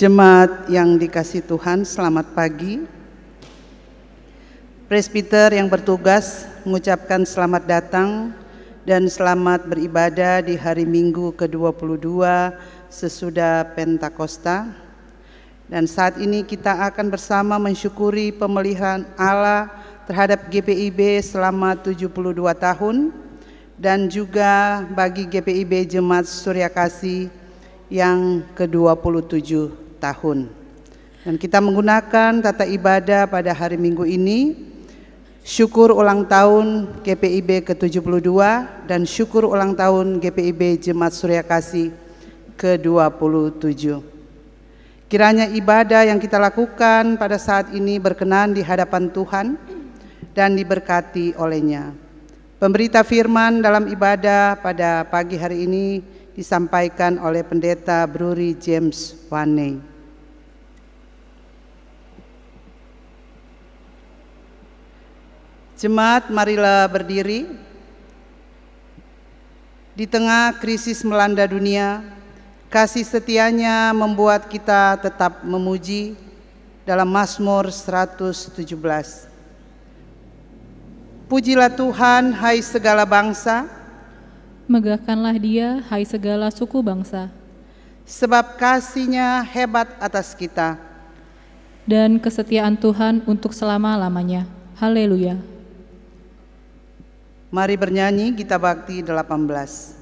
Jemaat yang dikasihi Tuhan, selamat pagi. Presbiter yang bertugas mengucapkan selamat datang dan selamat beribadah di hari Minggu ke-22 sesudah Pentakosta. Dan saat ini kita akan bersama mensyukuri pemeliharaan Allah terhadap GPIB selama 72 tahun dan juga bagi GPIB Jemaat Surya Kasih yang ke-27 tahun. Dan kita menggunakan tata ibadah pada hari Minggu ini, syukur ulang tahun GPIB ke-72 dan syukur ulang tahun GPIB Jemaat Surya Kasih ke-27. Kiranya ibadah yang kita lakukan pada saat ini berkenan di hadapan Tuhan dan diberkati olehnya. Pemberita firman dalam ibadah pada pagi hari ini disampaikan oleh Pendeta Bruri James Wane. Jemaat, marilah berdiri. Di tengah krisis melanda dunia, kasih setianya membuat kita tetap memuji dalam Mazmur 117. Pujilah Tuhan, hai segala bangsa. Megahkanlah Dia, hai segala suku bangsa. Sebab kasih-Nya hebat atas kita. Dan kesetiaan Tuhan untuk selama-lamanya. Haleluya. Mari bernyanyi Gita Bakti 18.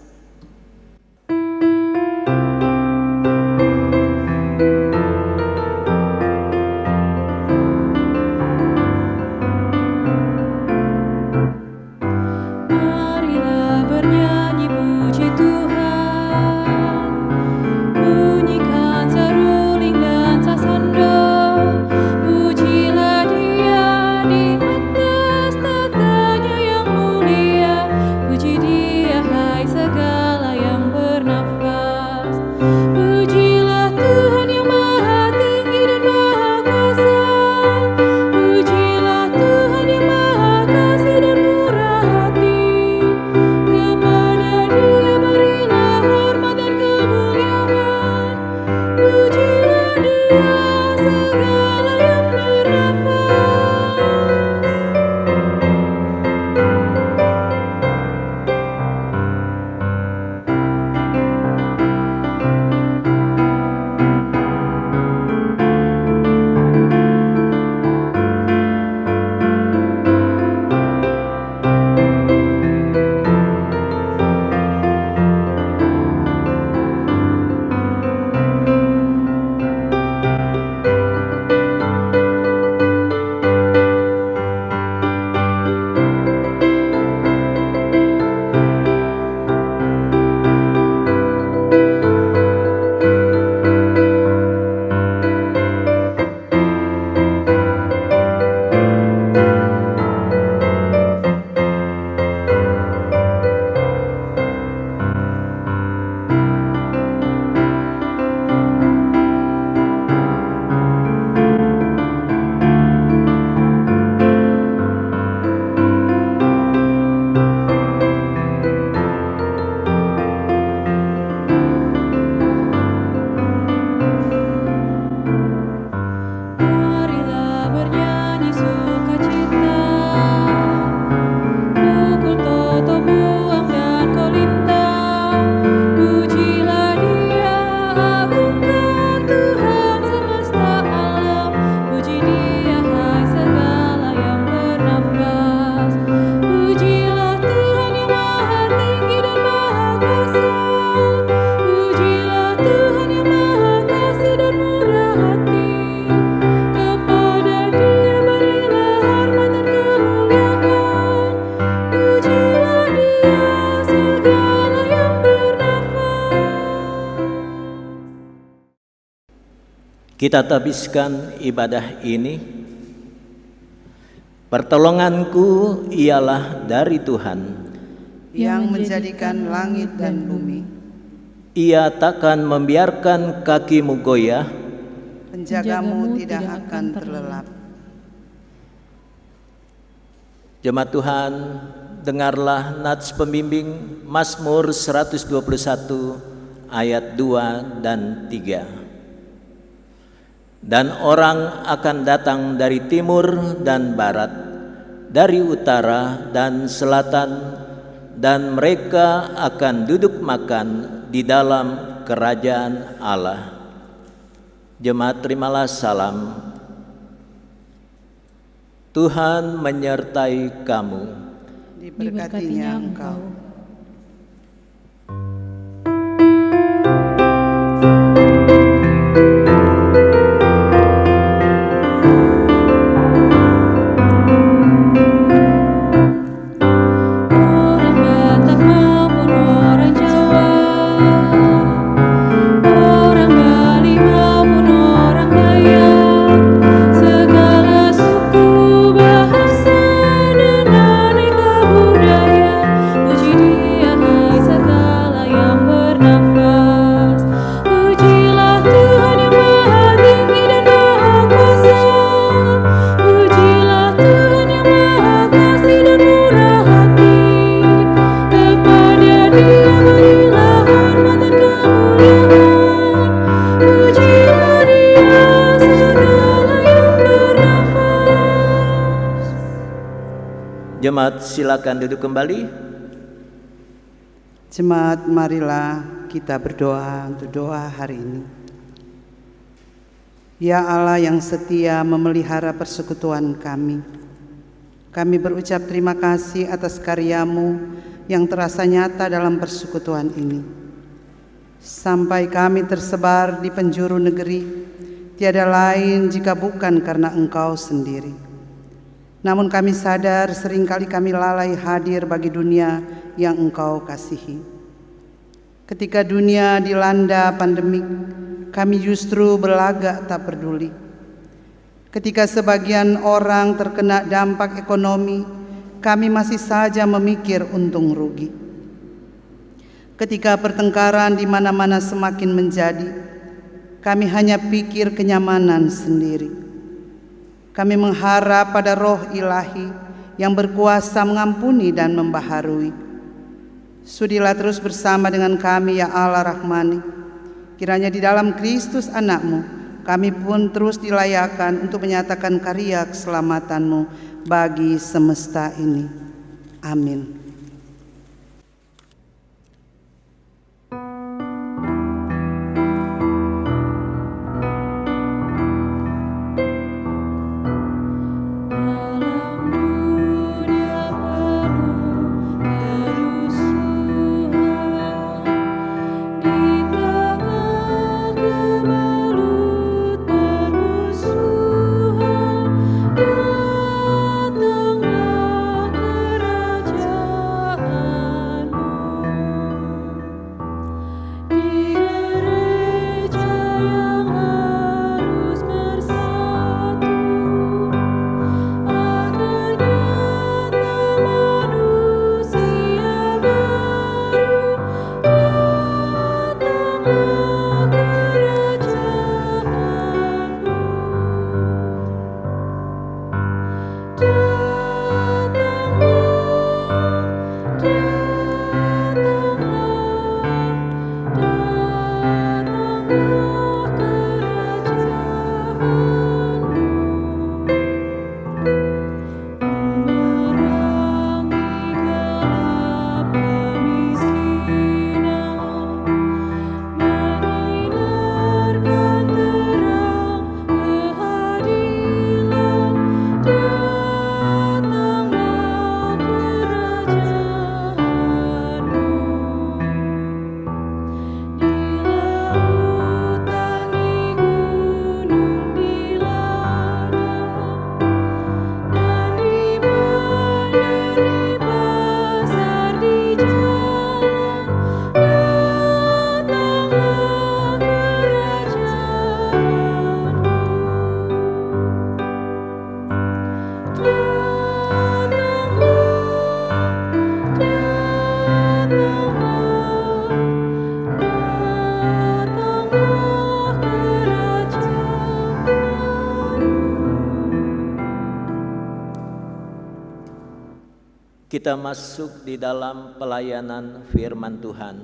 Kita tabiskan ibadah ini. Pertolonganku ialah dari Tuhan, yang menjadikan langit dan bumi. Ia takkan membiarkan kakimu goyah, Penjagamu tidak akan terlelap. Jemaat Tuhan, dengarlah nats pembimbing Mazmur 121 ayat 2 dan 3. Dan orang akan datang dari timur dan barat, dari utara dan selatan, dan mereka akan duduk makan di dalam kerajaan Allah. Jemaat, terimalah salam. Tuhan menyertai kamu. Diberkatinya Engkau. Jemaat, silakan duduk kembali. Jemaat, marilah kita berdoa untuk doa hari ini. Ya Allah yang setia memelihara persekutuan kami berucap terima kasih atas karya-Mu yang terasa nyata dalam persekutuan ini. Sampai kami tersebar di penjuru negeri, tiada lain jika bukan karena Engkau sendiri. Namun kami sadar seringkali kami lalai hadir bagi dunia yang Engkau kasihi. Ketika dunia dilanda pandemik, kami justru berlagak tak peduli. Ketika sebagian orang terkena dampak ekonomi, kami masih saja memikir untung rugi. Ketika pertengkaran di mana-mana semakin menjadi, kami hanya pikir kenyamanan sendiri. Kami mengharap pada Roh Ilahi yang berkuasa mengampuni dan membaharui. Sudilah terus bersama dengan kami ya Allah Rahmani. Kiranya di dalam Kristus Anak-Mu, kami pun terus dilayakan untuk menyatakan karya keselamatan-Mu bagi semesta ini. Amin. Kita masuk di dalam pelayanan firman Tuhan.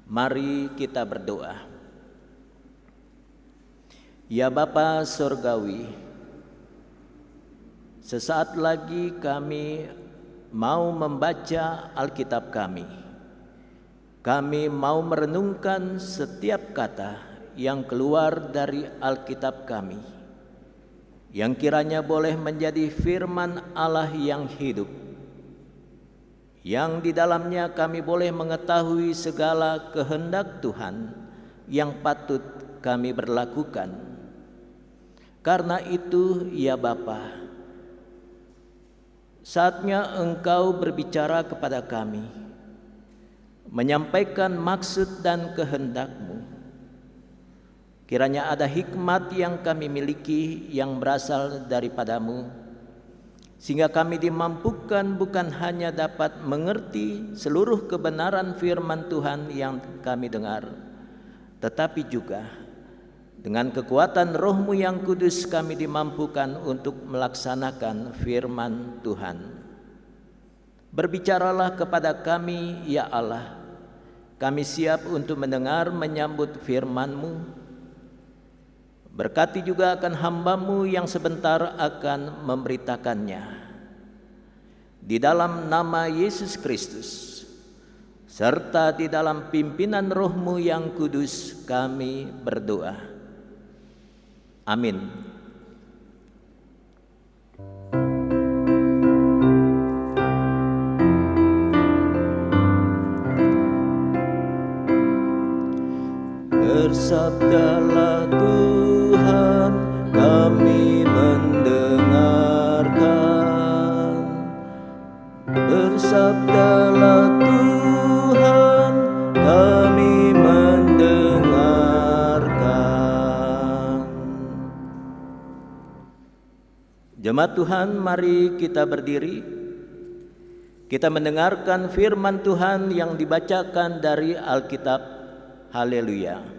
Mari kita berdoa. Ya Bapa Surgawi, sesaat lagi kami mau membaca Alkitab kami. Kami mau merenungkan setiap kata yang keluar dari Alkitab kami, yang kiranya boleh menjadi firman Allah yang hidup, yang di dalamnya kami boleh mengetahui segala kehendak Tuhan yang patut kami berlakukan. Karena itu, ya Bapa, saatnya Engkau berbicara kepada kami, menyampaikan maksud dan kehendak-Mu. Kiranya ada hikmat yang kami miliki yang berasal daripada-Mu, sehingga kami dimampukan bukan hanya dapat mengerti seluruh kebenaran firman Tuhan yang kami dengar, tetapi juga dengan kekuatan Roh-Mu yang kudus kami dimampukan untuk melaksanakan firman Tuhan. Berbicaralah kepada kami, ya Allah. Kami siap untuk mendengar menyambut firman-Mu. Berkati juga akan hamba-Mu yang sebentar akan memberitakannya. Di dalam nama Yesus Kristus, serta di dalam pimpinan Roh-Mu yang kudus kami berdoa. Amin. Bersabdalah Tuhan, kami mendengarkan. Bersabdalah Tuhan, kami mendengarkan. Jemaat Tuhan, mari kita berdiri. Kita mendengarkan firman Tuhan yang dibacakan dari Alkitab. Haleluya.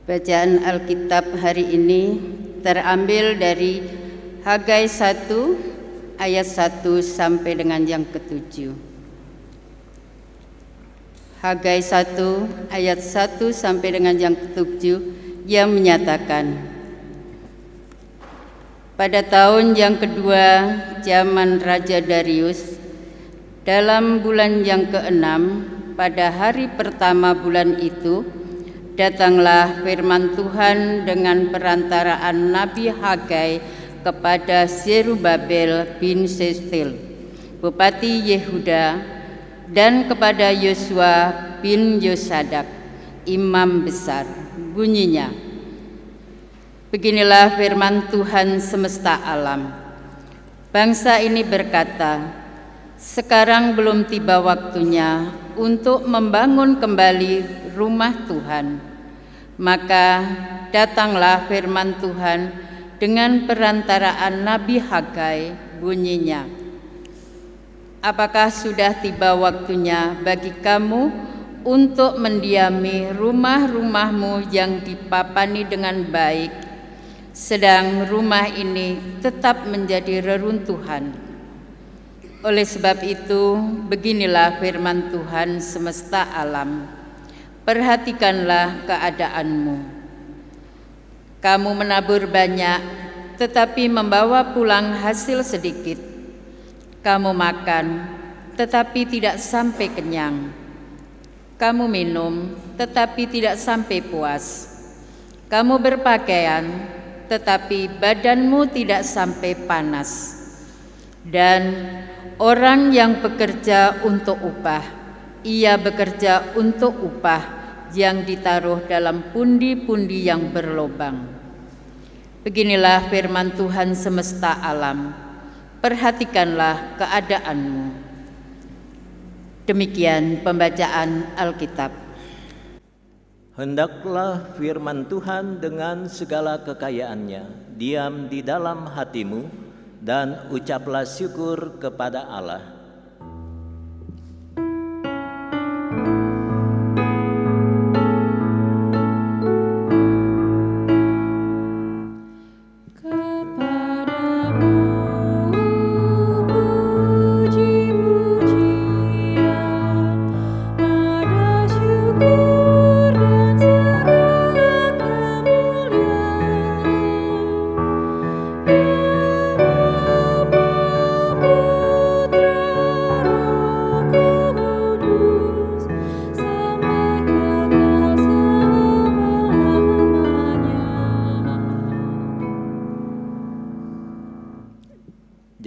Bacaan Alkitab hari ini terambil dari Hagai 1 ayat 1 sampai dengan yang ke-7. Hagai 1 ayat 1 sampai dengan yang ke-7 yang menyatakan, pada tahun yang kedua zaman Raja Darius, dalam bulan yang ke-6, pada hari pertama bulan itu, datanglah firman Tuhan dengan perantaraan Nabi Hagai kepada Zerubabel bin Shealtiel, Bupati Yehuda, dan kepada Yosua bin Yosadak, Imam Besar. Bunyinya, beginilah firman Tuhan semesta alam. Bangsa ini berkata, sekarang belum tiba waktunya untuk membangun kembali rumah Tuhan. Maka datanglah firman Tuhan dengan perantaraan Nabi Hagai, bunyinya, apakah sudah tiba waktunya bagi kamu untuk mendiami rumah-rumahmu yang dipapani dengan baik, sedang rumah ini tetap menjadi reruntuhan? Oleh sebab itu, beginilah firman Tuhan semesta alam. Perhatikanlah keadaanmu. Kamu menabur banyak, tetapi membawa pulang hasil sedikit. Kamu makan, tetapi tidak sampai kenyang. Kamu minum, tetapi tidak sampai puas. Kamu berpakaian, tetapi badanmu tidak sampai panas. Dan orang yang bekerja untuk upah, ia bekerja untuk upah yang ditaruh dalam pundi-pundi yang berlobang. Beginilah firman Tuhan semesta alam. Perhatikanlah keadaanmu. Demikian pembacaan Alkitab. Hendaklah firman Tuhan dengan segala kekayaannya diam di dalam hatimu, dan ucaplah syukur kepada Allah.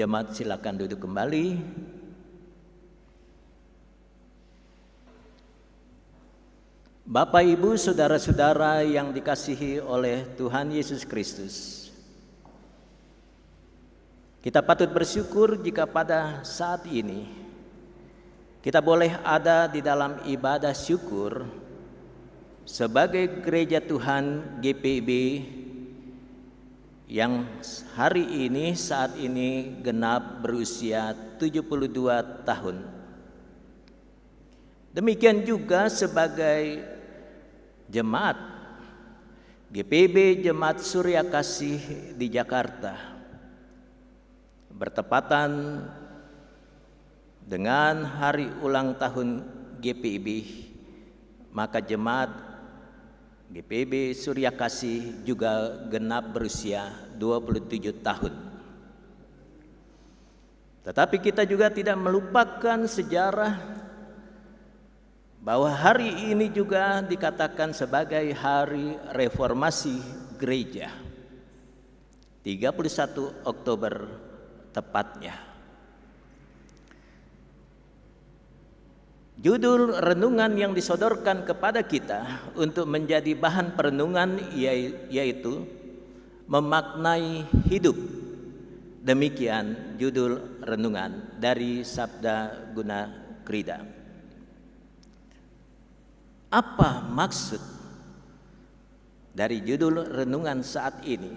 Jemaat silakan duduk kembali. Bapak, Ibu, saudara-saudara yang dikasihi oleh Tuhan Yesus Kristus, kita patut bersyukur jika pada saat ini kita boleh ada di dalam ibadah syukur sebagai gereja Tuhan GPIB yang hari ini saat ini genap berusia 72 tahun. Demikian juga sebagai jemaat GPIB Jemaat Surya Kasih di Jakarta, bertepatan dengan hari ulang tahun GPIB, maka jemaat GPIB Surya Kasih juga genap berusia 27 tahun. Tetapi kita juga tidak melupakan sejarah bahwa hari ini juga dikatakan sebagai hari reformasi gereja, 31 Oktober tepatnya. Judul renungan yang disodorkan kepada kita untuk menjadi bahan perenungan yaitu memaknai hidup. Demikian judul renungan dari Sabda Guna Krida. Apa maksud dari judul renungan saat ini?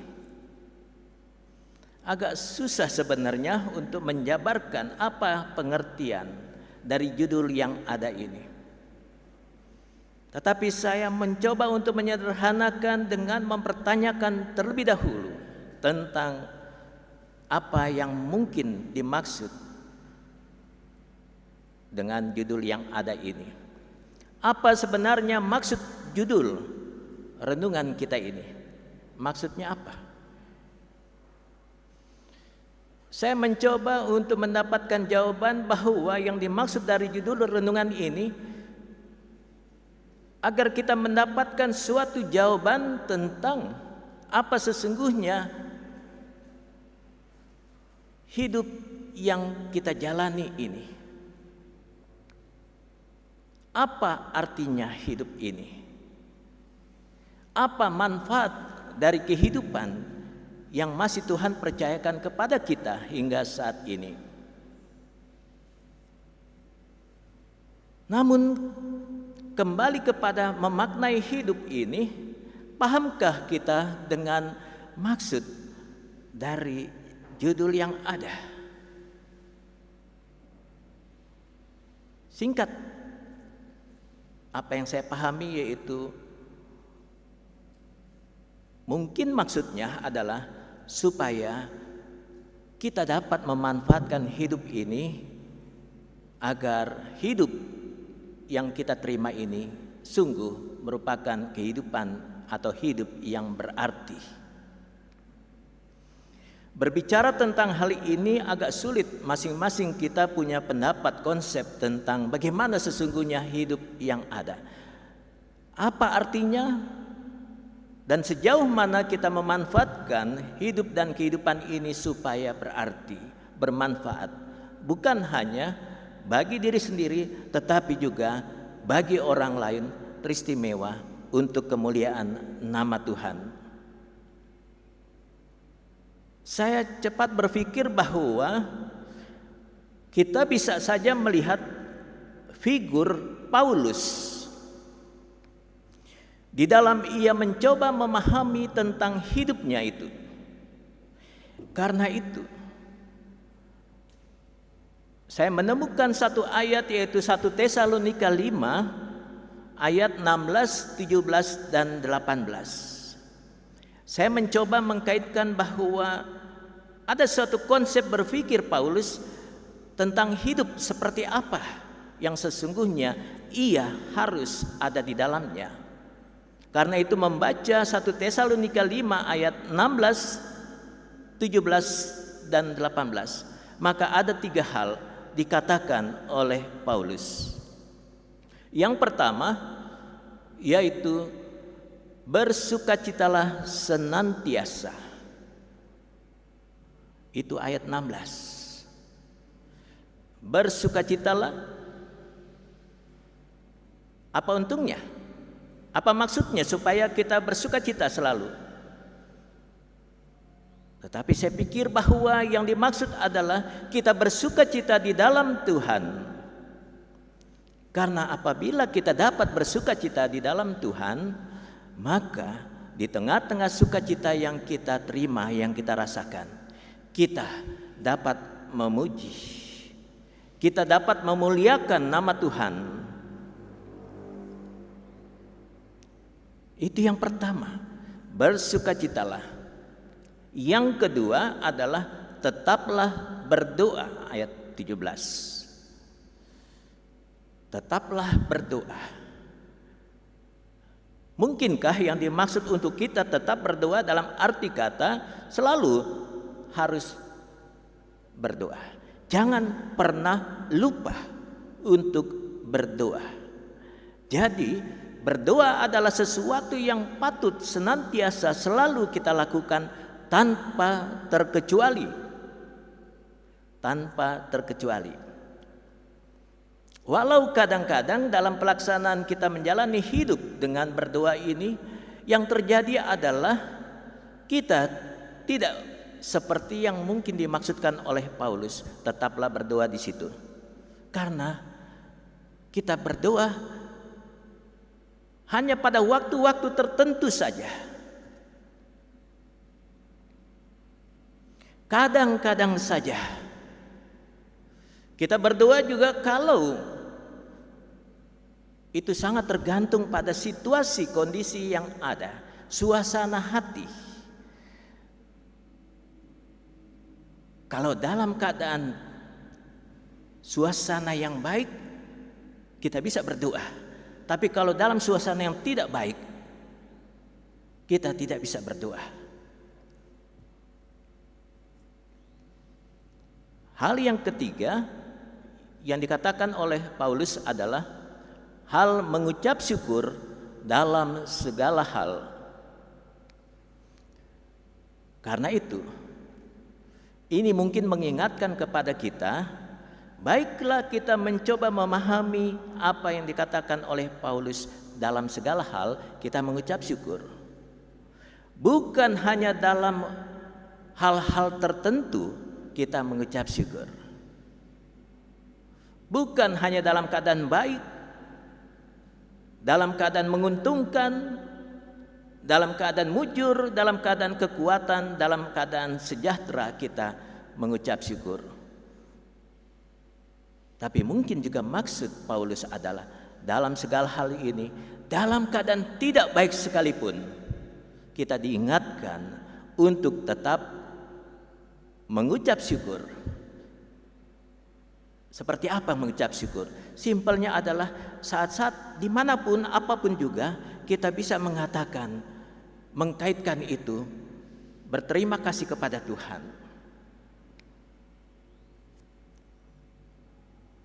Agak susah sebenarnya untuk menjabarkan apa pengertian dari judul yang ada ini. Tetapi saya mencoba untuk menyederhanakan dengan mempertanyakan terlebih dahulu tentang apa yang mungkin dimaksud dengan judul yang ada ini. Apa sebenarnya maksud judul renungan kita ini? Maksudnya apa? Saya mencoba untuk mendapatkan jawaban bahwa yang dimaksud dari judul renungan ini agar kita mendapatkan suatu jawaban tentang apa sesungguhnya hidup yang kita jalani ini. Apa artinya hidup ini? Apa manfaat dari kehidupan yang masih Tuhan percayakan kepada kita hingga saat ini? Namun kembali kepada memaknai hidup ini, pahamkah kita dengan maksud dari judul yang ada? Singkat, apa yang saya pahami yaitu mungkin maksudnya adalah supaya kita dapat memanfaatkan hidup ini agar hidup yang kita terima ini sungguh merupakan kehidupan atau hidup yang berarti. Berbicara tentang hal ini agak sulit, masing-masing kita punya pendapat konsep tentang bagaimana sesungguhnya hidup yang ada. Apa artinya? Dan sejauh mana kita memanfaatkan hidup dan kehidupan ini supaya berarti, bermanfaat, bukan hanya bagi diri sendiri tetapi juga bagi orang lain, teristimewa untuk kemuliaan nama Tuhan. Saya cepat berpikir bahwa kita bisa saja melihat figur Paulus. Di dalam ia mencoba memahami tentang hidupnya itu. Karena itu, saya menemukan satu ayat, yaitu 1 Tesalonika 5 ayat 16, 17 dan 18. Saya mencoba mengkaitkan bahwa ada suatu konsep berpikir Paulus tentang hidup seperti apa yang sesungguhnya ia harus ada di dalamnya. Karena itu membaca 1 Tesalonika 5 ayat 16, 17 dan 18, maka ada 3 hal dikatakan oleh Paulus. Yang pertama yaitu bersukacitalah senantiasa. Itu ayat 16. Bersukacitalah. Apa untungnya? Apa maksudnya supaya kita bersukacita selalu? Tetapi saya pikir bahwa yang dimaksud adalah kita bersukacita di dalam Tuhan. Karena apabila kita dapat bersukacita di dalam Tuhan, maka di tengah-tengah sukacita yang kita terima, yang kita rasakan, kita dapat memuji, kita dapat memuliakan nama Tuhan. Itu yang pertama, bersukacitalah. Yang kedua adalah tetaplah berdoa, ayat 17. Tetaplah berdoa. Mungkinkah yang dimaksud untuk kita tetap berdoa dalam arti kata selalu harus berdoa? Jangan pernah lupa untuk berdoa. Jadi berdoa adalah sesuatu yang patut senantiasa selalu kita lakukan tanpa terkecuali. Tanpa terkecuali. Walau kadang-kadang dalam pelaksanaan kita menjalani hidup dengan berdoa ini, yang terjadi adalah kita tidak seperti yang mungkin dimaksudkan oleh Paulus, tetaplah berdoa di situ. Karena kita berdoa hanya pada waktu-waktu tertentu saja. Kadang-kadang saja. Kita berdoa juga kalau itu sangat tergantung pada situasi kondisi yang ada, suasana hati. Kalau dalam keadaan suasana yang baik, kita bisa berdoa. Tapi kalau dalam suasana yang tidak baik, kita tidak bisa berdoa. Hal yang ketiga yang dikatakan oleh Paulus adalah hal mengucap syukur dalam segala hal. Karena itu, ini mungkin mengingatkan kepada kita, baiklah kita mencoba memahami apa yang dikatakan oleh Paulus dalam segala hal, kita mengucap syukur. Bukan hanya dalam hal-hal tertentu kita mengucap syukur. Bukan hanya dalam keadaan baik, dalam keadaan menguntungkan, dalam keadaan mujur, dalam keadaan kekuatan, dalam keadaan sejahtera kita mengucap syukur. Tapi mungkin juga maksud Paulus adalah dalam segala hal ini, dalam keadaan tidak baik sekalipun, kita diingatkan untuk tetap mengucap syukur. Seperti apa mengucap syukur? Simpelnya adalah saat-saat dimanapun, apapun juga, kita bisa mengatakan, mengkaitkan itu, berterima kasih kepada Tuhan.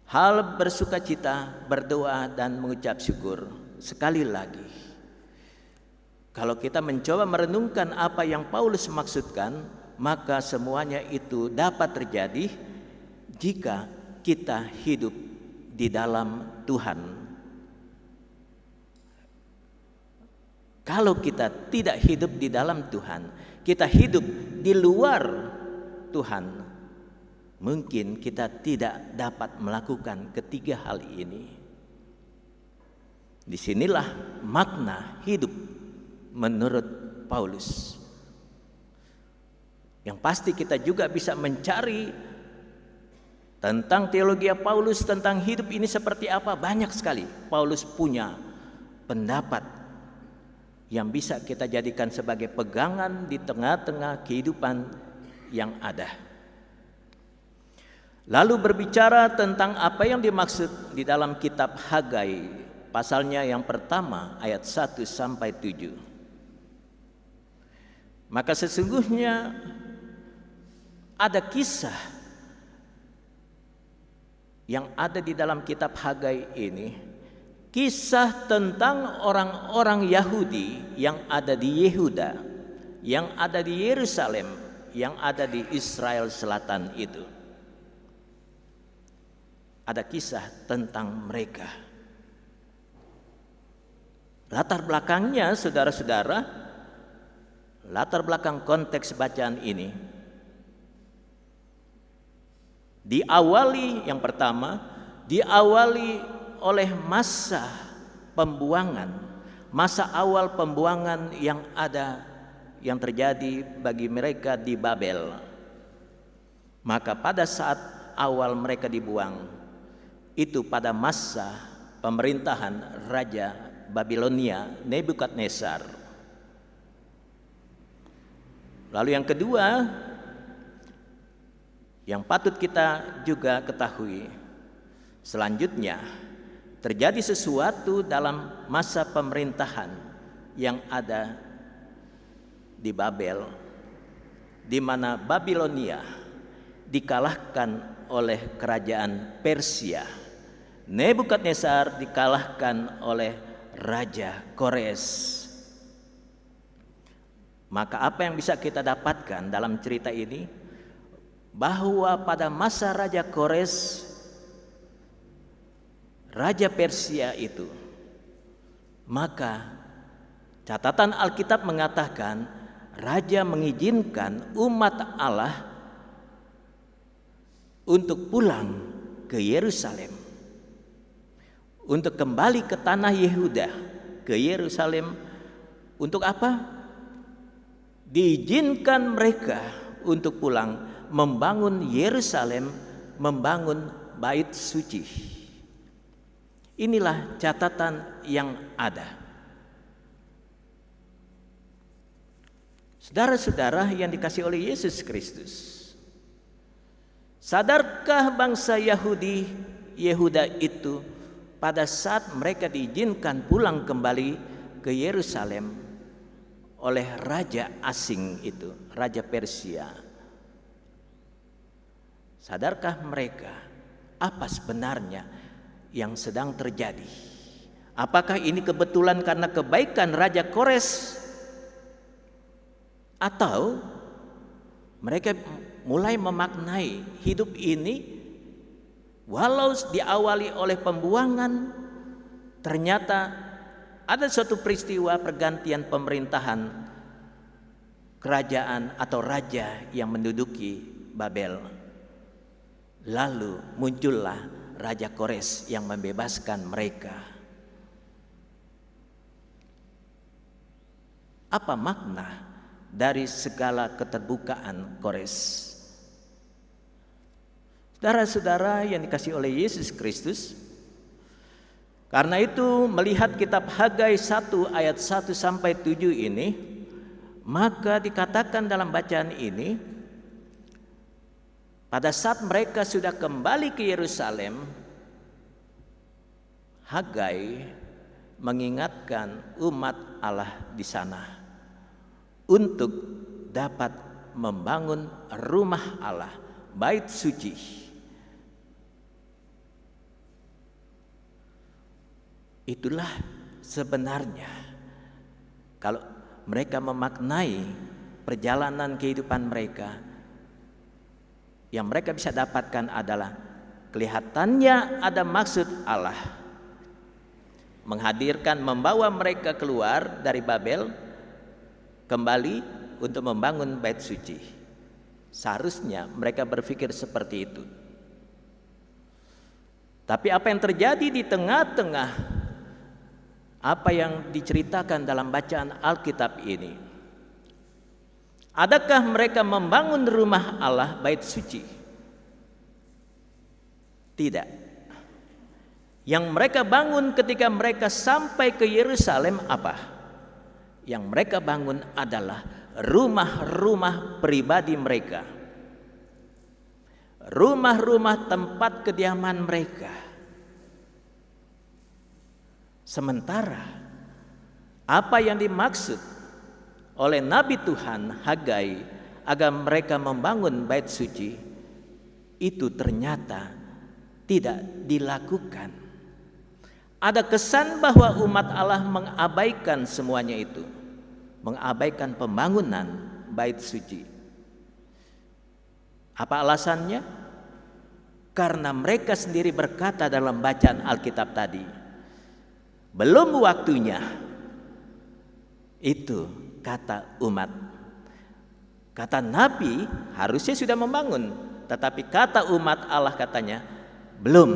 Hal bersukacita, berdoa dan mengucap syukur. Sekali lagi, kalau kita mencoba merenungkan apa yang Paulus maksudkan, maka semuanya itu dapat terjadi jika kita hidup di dalam Tuhan. Kalau kita tidak hidup di dalam Tuhan, kita hidup di luar Tuhan, mungkin kita tidak dapat melakukan ketiga hal ini. Disinilah makna hidup menurut Paulus. Yang pasti kita juga bisa mencari tentang teologi Paulus tentang hidup ini seperti apa. Banyak sekali Paulus punya pendapat yang bisa kita jadikan sebagai pegangan di tengah-tengah kehidupan yang ada. Lalu berbicara tentang apa yang dimaksud di dalam kitab Hagai, pasalnya yang pertama ayat 1 sampai 7. Maka sesungguhnya ada kisah yang ada di dalam kitab Hagai ini, kisah tentang orang-orang Yahudi yang ada di Yehuda, yang ada di Yerusalem, yang ada di Israel Selatan itu. Ada kisah tentang mereka. Latar belakangnya, saudara-saudara, latar belakang konteks bacaan ini diawali, yang pertama diawali oleh masa pembuangan, masa awal pembuangan yang terjadi bagi mereka di Babel. Maka pada saat awal mereka dibuang, itu pada masa pemerintahan Raja Babilonia Nebukadnezar. Lalu yang kedua, yang patut kita juga ketahui, selanjutnya terjadi sesuatu dalam masa pemerintahan yang ada di Babel, di mana Babilonia dikalahkan oleh kerajaan Persia. Nebukadnezar dikalahkan oleh Raja Kores. Maka apa yang bisa kita dapatkan dalam cerita ini? Bahwa pada masa Raja Kores, Raja Persia itu, maka catatan Alkitab mengatakan Raja mengizinkan umat Allah untuk pulang ke Yerusalem, untuk kembali ke tanah Yehuda, ke Yerusalem. Untuk apa? Diizinkan mereka untuk pulang membangun Yerusalem, membangun bait suci. Inilah catatan yang ada. Saudara-saudara yang dikasihi oleh Yesus Kristus, sadarkah bangsa Yahudi Yehuda itu pada saat mereka diizinkan pulang kembali ke Yerusalem oleh raja asing itu, Raja Persia, sadarkah mereka apa sebenarnya yang sedang terjadi? Apakah ini kebetulan karena kebaikan Raja Kores, atau mereka mulai memaknai hidup ini walau diawali oleh pembuangan, ternyata ada suatu peristiwa pergantian pemerintahan kerajaan atau raja yang menduduki Babel. Lalu muncullah Raja Kores yang membebaskan mereka. Apa makna dari segala keterbukaan Kores? Saudara-saudara yang dikasihi oleh Yesus Kristus, karena itu melihat kitab Hagai 1 ayat 1 sampai 7 ini, maka dikatakan dalam bacaan ini, pada saat mereka sudah kembali ke Yerusalem, Hagai mengingatkan umat Allah di sana untuk dapat membangun rumah Allah, bait suci. Itulah sebenarnya kalau mereka memaknai perjalanan kehidupan mereka, yang mereka bisa dapatkan adalah kelihatannya ada maksud Allah menghadirkan, membawa mereka keluar dari Babel kembali untuk membangun bait suci. Seharusnya mereka berpikir seperti itu. Tapi apa yang terjadi di tengah-tengah apa yang diceritakan dalam bacaan Alkitab ini. Adakah mereka membangun rumah Allah, bait suci? Tidak. Yang mereka bangun ketika mereka sampai ke Yerusalem apa? Yang mereka bangun adalah rumah-rumah pribadi mereka, rumah-rumah tempat kediaman mereka. Sementara apa yang dimaksud oleh Nabi Tuhan Hagai agar mereka membangun bait suci itu ternyata tidak dilakukan. Ada kesan bahwa umat Allah mengabaikan semuanya itu, mengabaikan pembangunan bait suci. Apa alasannya? Karena mereka sendiri berkata dalam bacaan Alkitab tadi, belum waktunya. Itu kata umat. Kata Nabi harusnya sudah membangun, tetapi kata umat Allah katanya belum,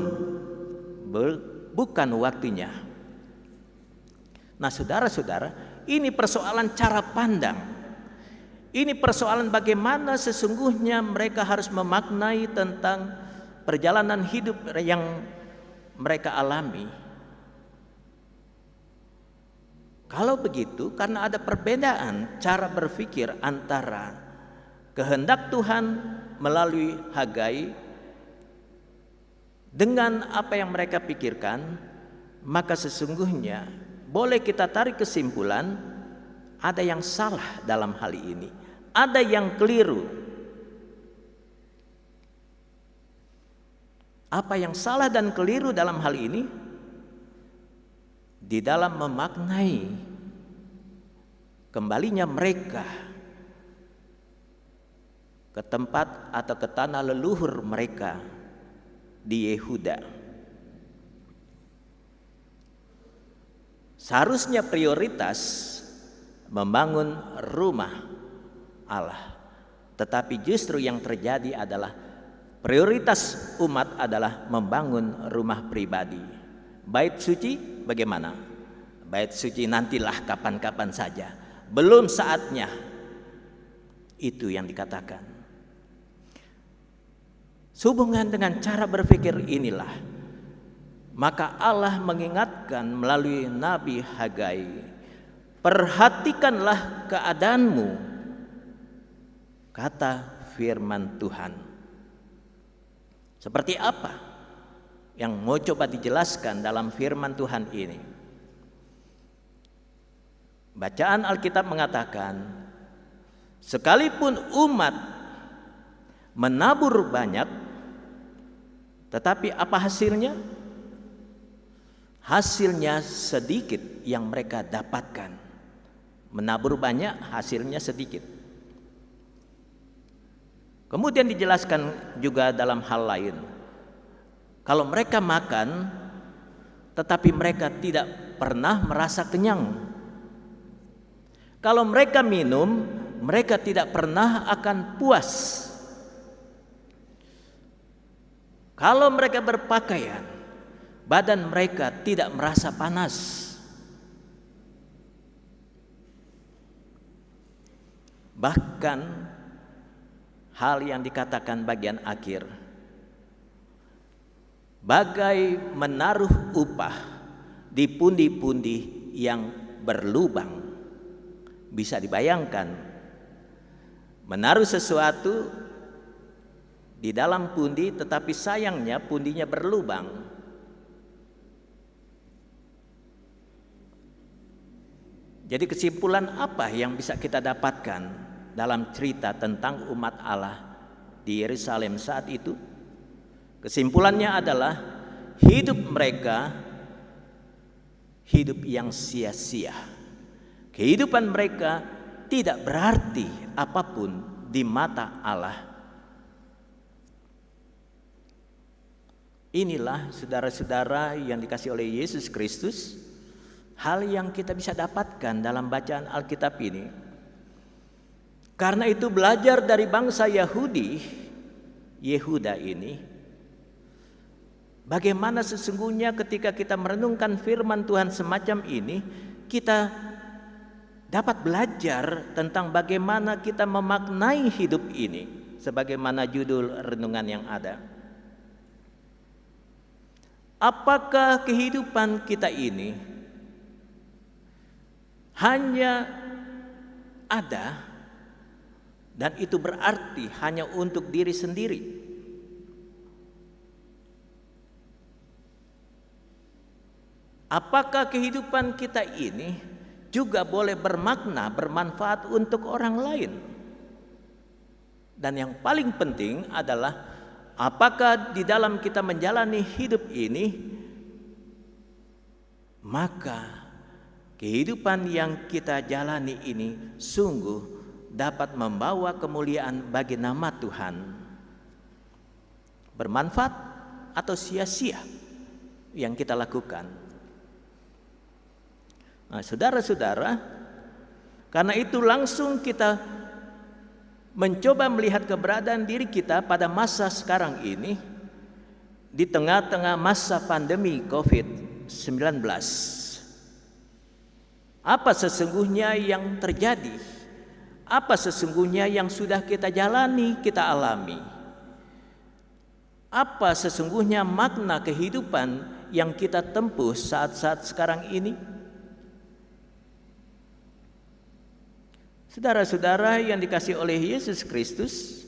bukan waktunya. Nah, saudara-saudara, ini persoalan cara pandang. Ini persoalan bagaimana sesungguhnya mereka harus memaknai tentang perjalanan hidup yang mereka alami. Kalau begitu, karena ada perbedaan cara berpikir antara kehendak Tuhan melalui Hagai dengan apa yang mereka pikirkan, maka sesungguhnya boleh kita tarik kesimpulan ada yang salah dalam hal ini, ada yang keliru. Apa yang salah dan keliru dalam hal ini? Di dalam memaknai kembalinya mereka ke tempat atau ke tanah leluhur mereka di Yehuda. Seharusnya prioritas membangun rumah Allah, tetapi justru yang terjadi adalah prioritas umat adalah membangun rumah pribadi. Bait suci bagaimana? Bait suci nantilah kapan-kapan saja, belum saatnya. Itu yang dikatakan. Sehubungan dengan cara berpikir inilah, maka Allah mengingatkan melalui Nabi Hagai, perhatikanlah keadaanmu, kata firman Tuhan. Seperti apa yang mau coba dijelaskan dalam firman Tuhan ini? Bacaan Alkitab mengatakan, sekalipun umat menabur banyak, tetapi apa hasilnya? Hasilnya sedikit yang mereka dapatkan. Menabur banyak, hasilnya sedikit. Kemudian dijelaskan juga dalam hal lain, kalau mereka makan, tetapi mereka tidak pernah merasa kenyang. Kalau mereka minum, mereka tidak pernah akan puas. Kalau mereka berpakaian, badan mereka tidak merasa panas. Bahkan hal yang dikatakan bagian akhir, bagai menaruh upah di pundi-pundi yang berlubang. Bisa dibayangkan, menaruh sesuatu di dalam pundi, tetapi sayangnya pundinya berlubang. Jadi kesimpulan apa yang bisa kita dapatkan dalam cerita tentang umat Allah di Yerusalem saat itu? Kesimpulannya adalah hidup mereka hidup yang sia-sia. Kehidupan mereka tidak berarti apapun di mata Allah. Inilah saudara-saudara yang dikasihi oleh Yesus Kristus, hal yang kita bisa dapatkan dalam bacaan Alkitab ini. Karena itu belajar dari bangsa Yahudi, Yehuda ini, Bagaimana sesungguhnya ketika kita merenungkan firman Tuhan semacam ini, kita dapat belajar tentang bagaimana kita memaknai hidup ini, sebagaimana judul renungan yang ada. Apakah kehidupan kita ini hanya ada dan itu berarti hanya untuk diri sendiri? Apakah kehidupan kita ini juga boleh bermakna, bermanfaat untuk orang lain? Dan yang paling penting adalah apakah di dalam kita menjalani hidup ini, maka kehidupan yang kita jalani ini sungguh dapat membawa kemuliaan bagi nama Tuhan, bermanfaat atau sia-sia yang kita lakukan. Nah, saudara-saudara, karena itu langsung kita mencoba melihat keberadaan diri kita pada masa sekarang ini, di tengah-tengah masa pandemi COVID-19. Apa sesungguhnya yang terjadi? Apa sesungguhnya yang sudah kita jalani, kita alami? Apa sesungguhnya makna kehidupan yang kita tempuh saat-saat sekarang ini? Saudara-saudara yang dikasihi oleh Yesus Kristus,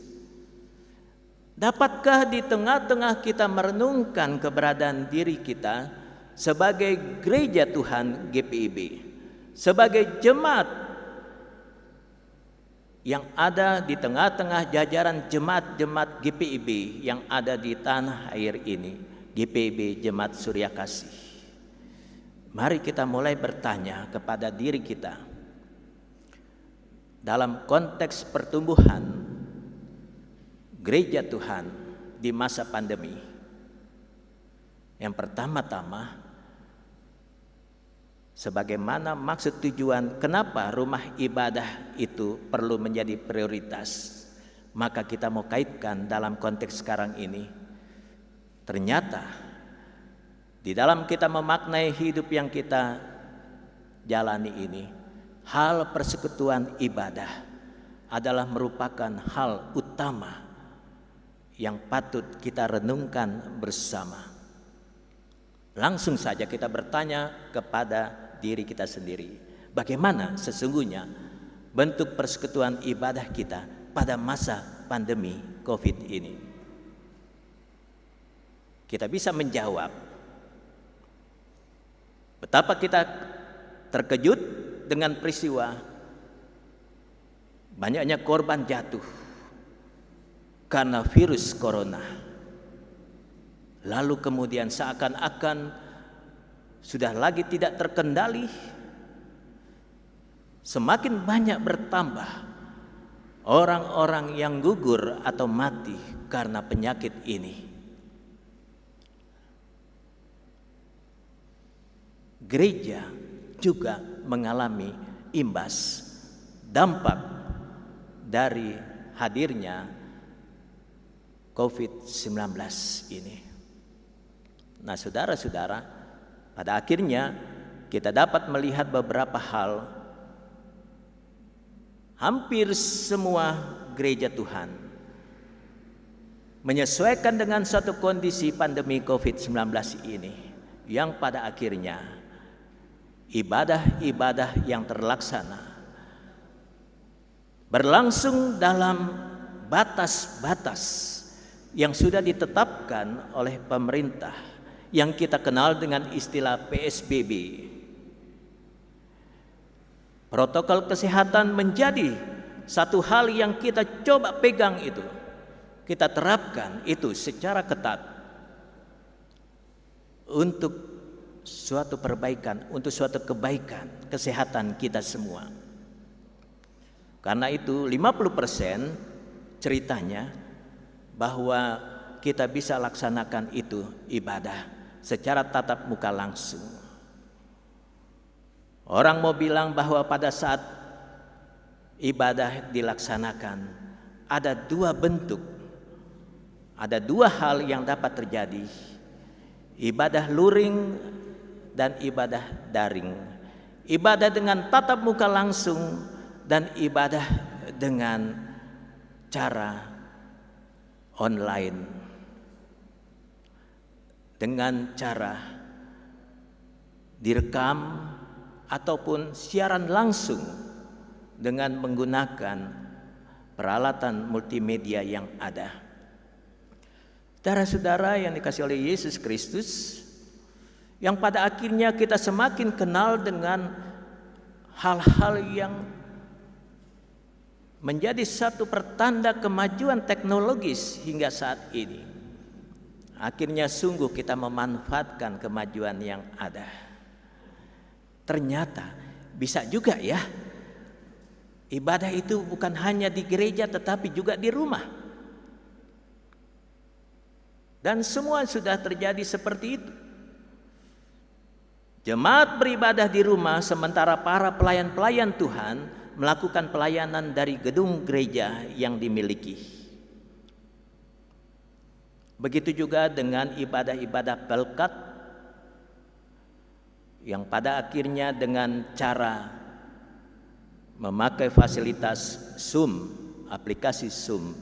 dapatkah di tengah-tengah kita merenungkan keberadaan diri kita sebagai gereja Tuhan GPIB, sebagai jemaat yang ada di tengah-tengah jajaran jemaat-jemaat GPIB yang ada di tanah air ini, GPIB Jemaat Surya Kasih. Mari kita mulai bertanya kepada diri kita, dalam konteks pertumbuhan gereja Tuhan di masa pandemi. Yang pertama-tama, sebagaimana maksud tujuan kenapa rumah ibadah itu perlu menjadi prioritas, maka kita mau kaitkan dalam konteks sekarang ini. Ternyata di dalam kita memaknai hidup yang kita jalani ini, hal persekutuan ibadah adalah merupakan hal utama yang patut kita renungkan bersama. Langsung saja kita bertanya kepada diri kita sendiri, bagaimana sesungguhnya bentuk persekutuan ibadah kita pada masa pandemi COVID ini? Kita bisa menjawab betapa kita terkejut dengan peristiwa banyaknya korban jatuh karena virus corona. Lalu kemudian seakan-akan sudah lagi tidak terkendali, semakin banyak bertambah orang-orang yang gugur atau mati karena penyakit ini. Gereja juga mengalami imbas dampak dari hadirnya COVID-19 ini. Nah, saudara-saudara, pada akhirnya kita dapat melihat beberapa hal. Hampir semua gereja Tuhan menyesuaikan dengan suatu kondisi pandemi COVID-19 ini, yang pada akhirnya ibadah-ibadah yang terlaksana berlangsung dalam batas-batas yang sudah ditetapkan oleh pemerintah, yang kita kenal dengan istilah PSBB. Protokol kesehatan menjadi satu hal yang kita coba pegang itu, kita terapkan itu secara ketat untuk suatu perbaikan, untuk suatu kebaikan kesehatan kita semua. Karena itu 50% ceritanya bahwa kita bisa laksanakan itu ibadah secara tatap muka langsung. Orang mau bilang bahwa pada saat ibadah dilaksanakan ada dua bentuk, ada dua hal yang dapat terjadi. ibadah luring dan ibadah daring, ibadah dengan tatap muka langsung dan ibadah dengan cara online, dengan cara direkam ataupun siaran langsung dengan menggunakan peralatan multimedia yang ada. Saudara-saudara yang dikasihi oleh Yesus Kristus, yang pada akhirnya kita semakin kenal dengan hal-hal yang menjadi satu pertanda kemajuan teknologis hingga saat ini. Akhirnya sungguh kita memanfaatkan kemajuan yang ada. Ternyata bisa juga ya, ibadah itu bukan hanya di gereja tetapi juga di rumah. Dan semua sudah terjadi seperti itu. Jemaat beribadah di rumah sementara para pelayan-pelayan Tuhan melakukan pelayanan dari gedung gereja yang dimiliki. Begitu juga dengan ibadah-ibadah pelkat yang pada akhirnya dengan cara memakai fasilitas Zoom, aplikasi Zoom,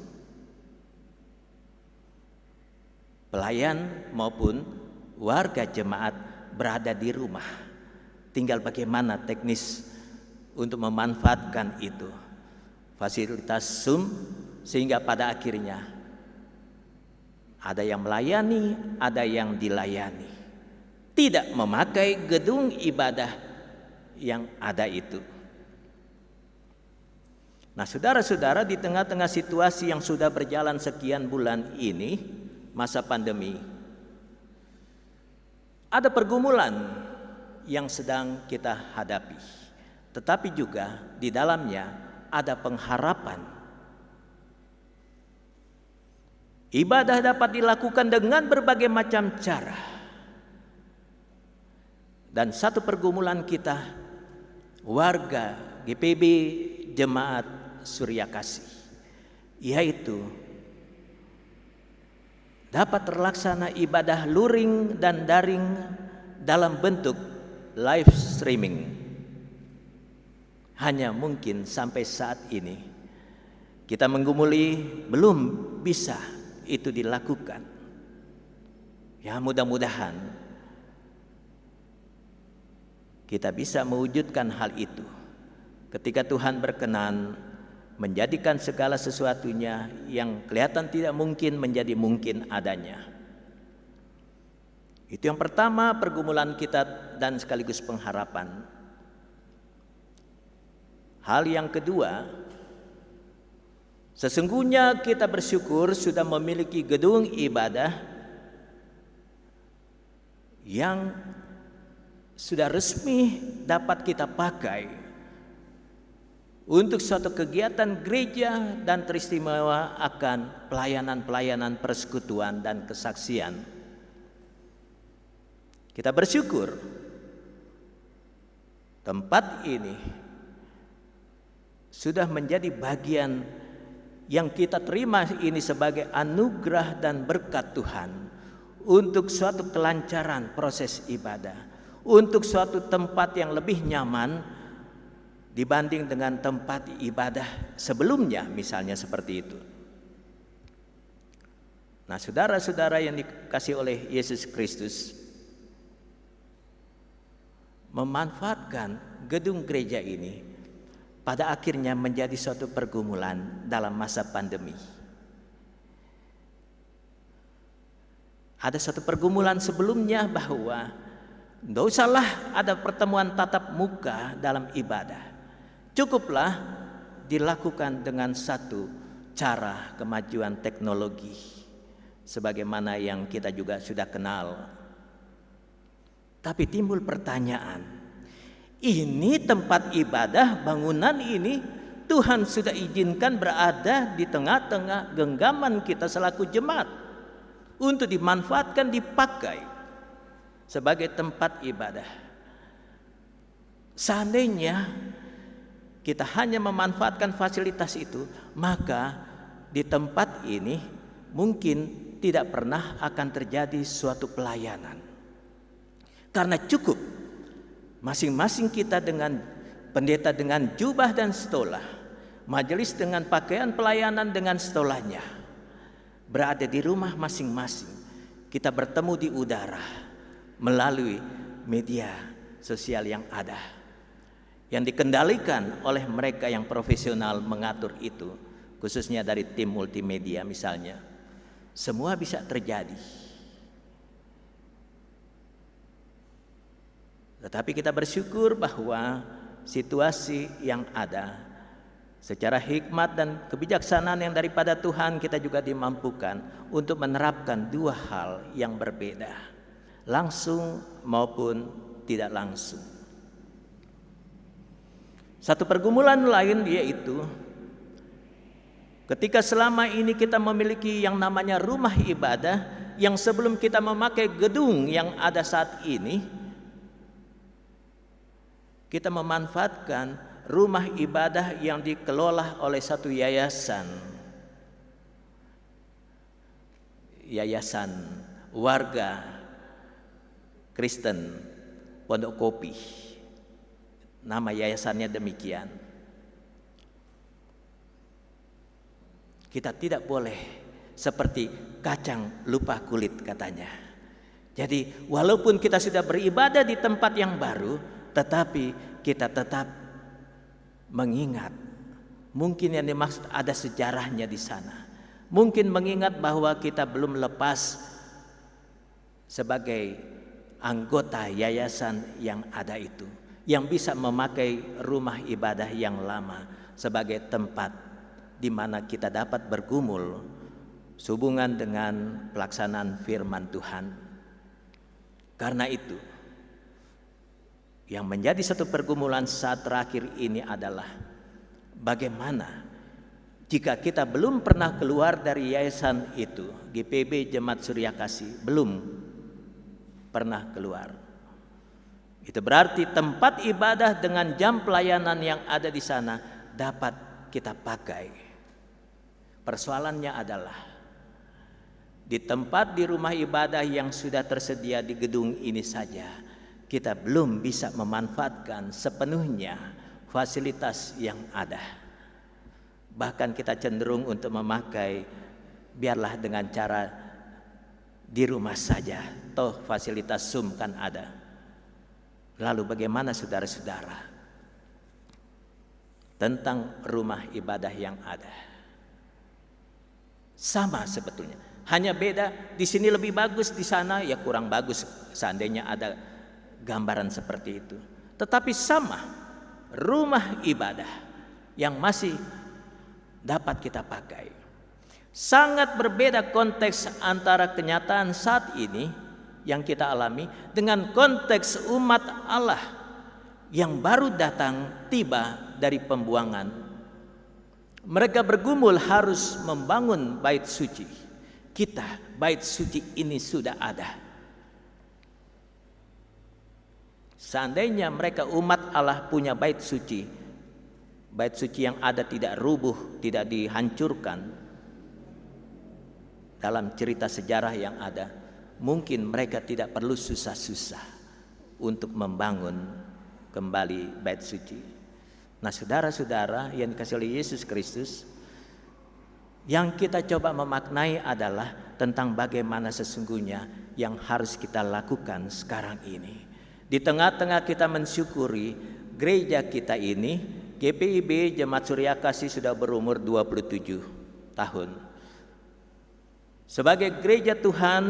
pelayan maupun warga jemaat berada di rumah. Tinggal bagaimana teknis untuk memanfaatkan itu, fasilitas Zoom, sehingga pada akhirnya ada yang melayani, ada yang dilayani, tidak memakai gedung ibadah yang ada itu. Nah, saudara-saudara, di tengah-tengah situasi yang sudah berjalan sekian bulan ini, masa pandemi, ada pergumulan yang sedang kita hadapi, tetapi juga di dalamnya ada pengharapan. Ibadah dapat dilakukan dengan berbagai macam cara. Dan satu pergumulan kita, warga GPB Jemaat Surya Kasih, yaitu dapat terlaksana ibadah luring dan daring dalam bentuk live streaming. Hanya mungkin sampai saat ini kita menggumuli belum bisa itu dilakukan. Ya, mudah-mudahan kita bisa mewujudkan hal itu ketika Tuhan berkenan menjadikan segala sesuatunya yang kelihatan tidak mungkin menjadi mungkin adanya. Itu yang pertama, pergumulan kita dan sekaligus pengharapan. Hal yang kedua, sesungguhnya kita bersyukur sudah memiliki gedung ibadah yang sudah resmi dapat kita pakai untuk suatu kegiatan gereja dan teristimewa akan pelayanan-pelayanan persekutuan dan kesaksian. Kita bersyukur tempat ini sudah menjadi bagian yang kita terima ini sebagai anugerah dan berkat Tuhan untuk suatu kelancaran proses ibadah, untuk suatu tempat yang lebih nyaman dibanding dengan tempat ibadah sebelumnya, misalnya seperti itu. Nah, saudara-saudara yang dikasihi oleh Yesus Kristus, memanfaatkan gedung gereja ini pada akhirnya menjadi suatu pergumulan dalam masa pandemi. Ada satu pergumulan sebelumnya bahwa tidak usahlah ada pertemuan tatap muka dalam ibadah. Cukuplah dilakukan dengan satu cara kemajuan teknologi sebagaimana yang kita juga sudah kenal. Tapi timbul pertanyaan, ini tempat ibadah, bangunan ini Tuhan sudah izinkan berada di tengah-tengah genggaman kita selaku jemaat untuk dimanfaatkan, dipakai sebagai tempat ibadah. Seandainya kita hanya memanfaatkan fasilitas itu, maka di tempat ini mungkin tidak pernah akan terjadi suatu pelayanan. Karena cukup masing-masing kita dengan pendeta dengan jubah dan stola, majelis dengan pakaian pelayanan dengan stolanya, berada di rumah masing-masing. Kita bertemu di udara melalui media sosial yang ada, yang dikendalikan oleh mereka yang profesional mengatur itu, khususnya dari tim multimedia misalnya. Semua bisa terjadi. Tetapi kita bersyukur bahwa situasi yang ada secara hikmat dan kebijaksanaan yang daripada Tuhan, kita juga dimampukan untuk menerapkan dua hal yang berbeda, langsung maupun tidak langsung. Satu pergumulan lain yaitu ketika selama ini kita memiliki yang namanya rumah ibadah, yang sebelum kita memakai gedung yang ada saat ini, kita memanfaatkan rumah ibadah yang dikelola oleh satu yayasan warga Kristen Pondok Kopi. Nama yayasannya demikian. Kita tidak boleh seperti kacang lupa kulit katanya. Jadi walaupun kita sudah beribadah di tempat yang baru, tetapi kita tetap mengingat, mungkin yang dimaksud ada sejarahnya di sana. Mungkin mengingat bahwa kita belum lepas sebagai anggota yayasan yang ada itu, yang bisa memakai rumah ibadah yang lama sebagai tempat di mana kita dapat bergumul sehubungan dengan pelaksanaan firman Tuhan. Karena itu, yang menjadi satu pergumulan saat terakhir ini adalah bagaimana jika kita belum pernah keluar dari yayasan itu, GPIB Jemaat Surya Kasih belum pernah keluar. Itu berarti tempat ibadah dengan jam pelayanan yang ada di sana dapat kita pakai. Persoalannya adalah di tempat di rumah ibadah yang sudah tersedia di gedung ini saja, kita belum bisa memanfaatkan sepenuhnya fasilitas yang ada. Bahkan kita cenderung untuk memakai biarlah dengan cara di rumah saja, toh fasilitas Zoom kan ada. Lalu bagaimana saudara-saudara tentang rumah ibadah yang ada? Sama sebetulnya, hanya beda di sini lebih bagus, di sana ya kurang bagus seandainya ada gambaran seperti itu. Tetapi sama, rumah ibadah yang masih dapat kita pakai. Sangat berbeda konteks antara kenyataan saat ini yang kita alami dengan konteks umat Allah yang baru datang tiba dari pembuangan. Mereka bergumul harus membangun bait suci. Kita, bait suci ini sudah ada. Seandainya mereka umat Allah punya bait suci yang ada tidak rubuh, tidak dihancurkan dalam cerita sejarah yang ada, mungkin mereka tidak perlu susah-susah untuk membangun kembali bait suci. Nah, saudara-saudara yang dikasihi oleh Yesus Kristus, yang kita coba memaknai adalah tentang bagaimana sesungguhnya yang harus kita lakukan sekarang ini. Di tengah-tengah kita mensyukuri gereja kita ini, GPIB Jemaat Surya Kasih sudah berumur 27 tahun. Sebagai gereja Tuhan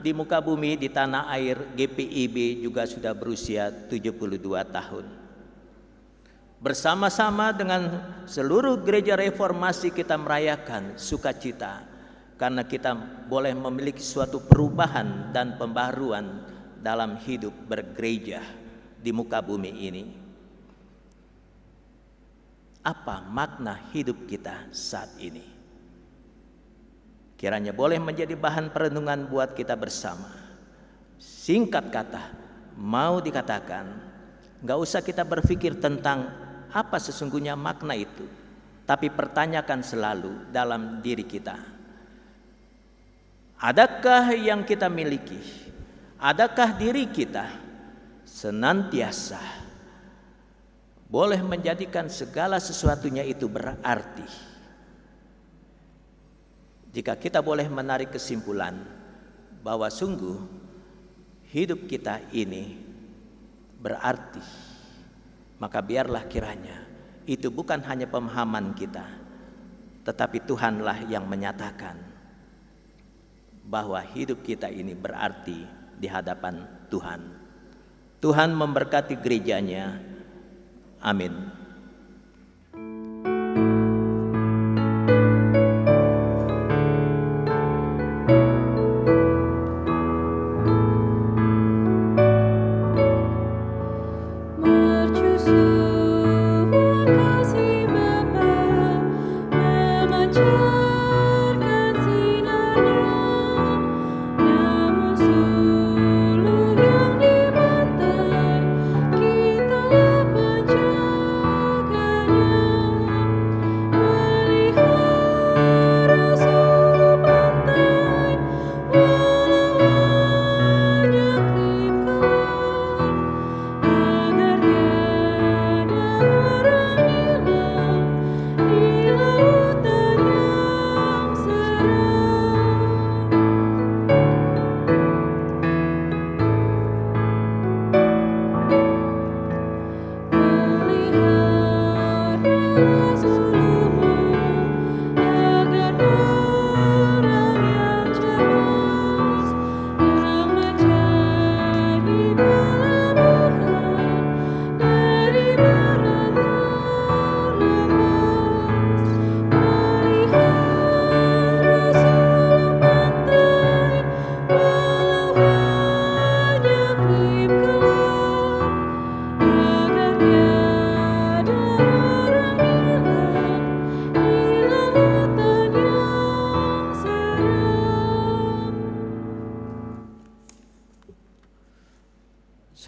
di muka bumi, di tanah air, GPIB juga sudah berusia 72 tahun. Bersama-sama dengan seluruh gereja reformasi kita merayakan sukacita karena kita boleh memiliki suatu perubahan dan pembaharuan dalam hidup bergereja di muka bumi ini. Apa makna hidup kita saat ini? Kiranya boleh menjadi bahan perenungan buat kita bersama. Singkat kata, mau dikatakan, gak usah kita berpikir tentang apa sesungguhnya makna itu, tapi pertanyakan selalu dalam diri kita, Adakah yang kita miliki? Adakah diri kita senantiasa boleh menjadikan segala sesuatunya itu berarti? Jika kita boleh menarik kesimpulan bahwa sungguh hidup kita ini berarti, maka biarlah kiranya itu bukan hanya pemahaman kita, tetapi Tuhanlah yang menyatakan bahwa hidup kita ini berarti di hadapan Tuhan. Tuhan memberkati gerejanya. Amin.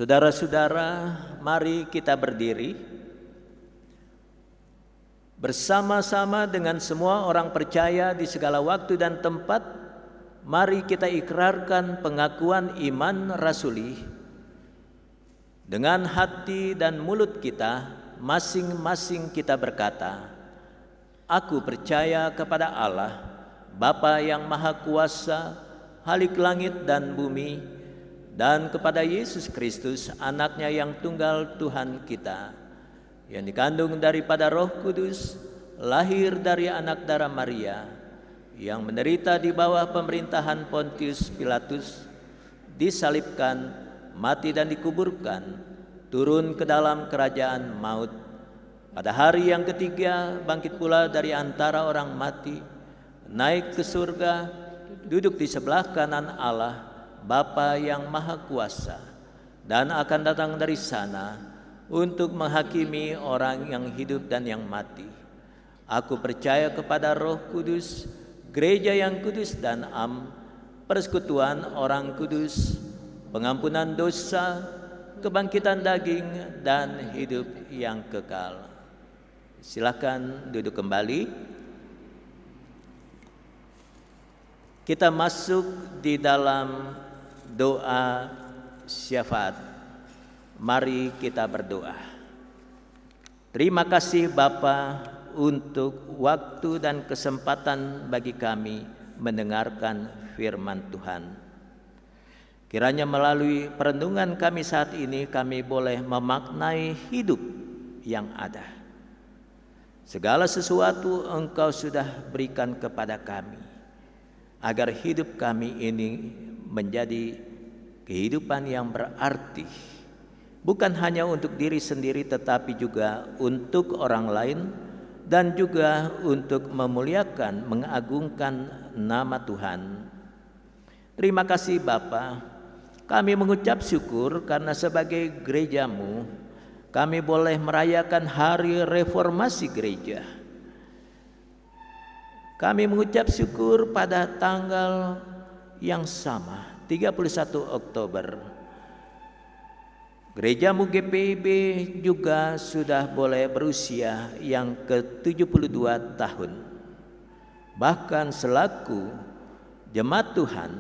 Saudara-saudara, mari kita berdiri bersama-sama dengan semua orang percaya di segala waktu dan tempat. Mari kita ikrarkan pengakuan iman rasuli dengan hati dan mulut kita. Masing-masing kita berkata, aku percaya kepada Allah, Bapa yang Maha Kuasa, Halik langit dan bumi, dan kepada Yesus Kristus, anaknya yang tunggal Tuhan kita, yang dikandung daripada Roh Kudus, lahir dari anak darah Maria, yang menderita di bawah pemerintahan Pontius Pilatus, disalibkan, mati dan dikuburkan, turun ke dalam kerajaan maut. Pada hari yang ketiga bangkit pula dari antara orang mati, naik ke surga, duduk di sebelah kanan Allah, Bapa yang Maha Kuasa, dan akan datang dari sana untuk menghakimi orang yang hidup dan yang mati. Aku percaya kepada Roh Kudus, gereja yang kudus dan am, persekutuan orang kudus, pengampunan dosa, kebangkitan daging, dan hidup yang kekal. Silakan duduk kembali. Kita masuk di dalam doa syafaat. Mari kita berdoa. Terima kasih Bapa untuk waktu dan kesempatan bagi kami mendengarkan firman Tuhan. Kiranya melalui perenungan kami saat ini, kami boleh memaknai hidup yang ada. Segala sesuatu Engkau sudah berikan kepada kami, agar hidup kami ini menjadi kehidupan yang berarti, bukan hanya untuk diri sendiri tetapi juga untuk orang lain, dan juga untuk memuliakan, mengagungkan nama Tuhan. Terima kasih Bapa, kami mengucap syukur karena sebagai gereja-Mu kami boleh merayakan hari reformasi gereja. Kami mengucap syukur pada tanggal yang sama, 31 Oktober. Gereja-Mu GPIB juga sudah boleh berusia yang ke-72 tahun. Bahkan selaku Jemaat Tuhan,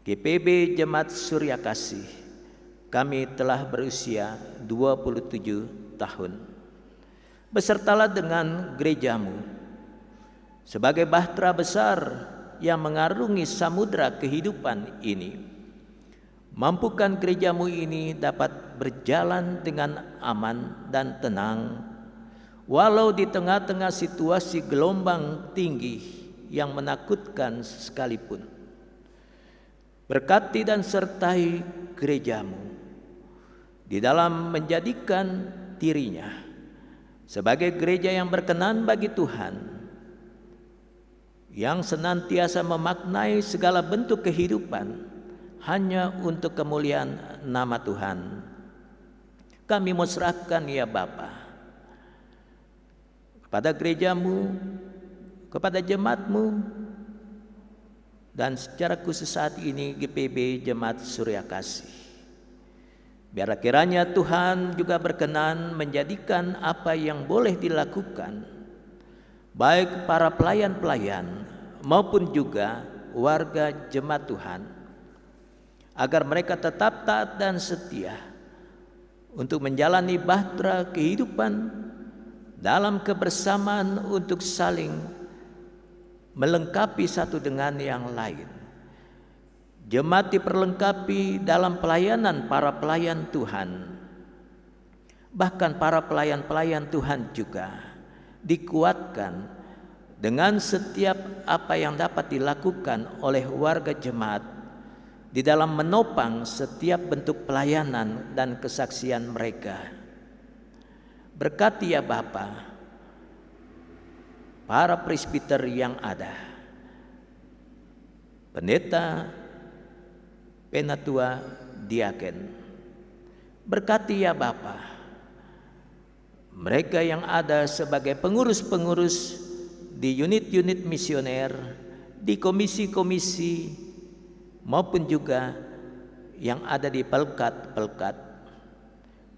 GPB Jemaat Surya Kasih, kami telah berusia 27 tahun. Besertalah dengan gerejamu sebagai bahtera besar yang mengarungi samudera kehidupan ini. Mampukan gerejamu ini dapat berjalan dengan aman dan tenang, walau di tengah-tengah situasi gelombang tinggi yang menakutkan sekalipun. Berkati dan sertai gerejamu di dalam menjadikan dirinya sebagai gereja yang berkenan bagi Tuhan, yang senantiasa memaknai segala bentuk kehidupan hanya untuk kemuliaan nama Tuhan. Kami mau serahkan ya Bapa kepada gerejamu, kepada jemaatmu, dan secara khusus saat ini GPB Jemaat Surya Kasih. Biarlah kiranya Tuhan juga berkenan menjadikan apa yang boleh dilakukan, baik para pelayan-pelayan maupun juga warga jemaat Tuhan, agar mereka tetap taat dan setia untuk menjalani bahtera kehidupan dalam kebersamaan untuk saling melengkapi satu dengan yang lain. Jemaat diperlengkapi dalam pelayanan para pelayan Tuhan. Bahkan para pelayan-pelayan Tuhan juga dikuatkan dengan setiap apa yang dapat dilakukan oleh warga jemaat di dalam menopang setiap bentuk pelayanan dan kesaksian mereka. Berkati ya Bapa para presbiter yang ada, pendeta, penatua, diaken. Berkati ya Bapa mereka yang ada sebagai pengurus-pengurus di unit-unit misioner, di komisi-komisi, maupun juga yang ada di pelkat-pelkat.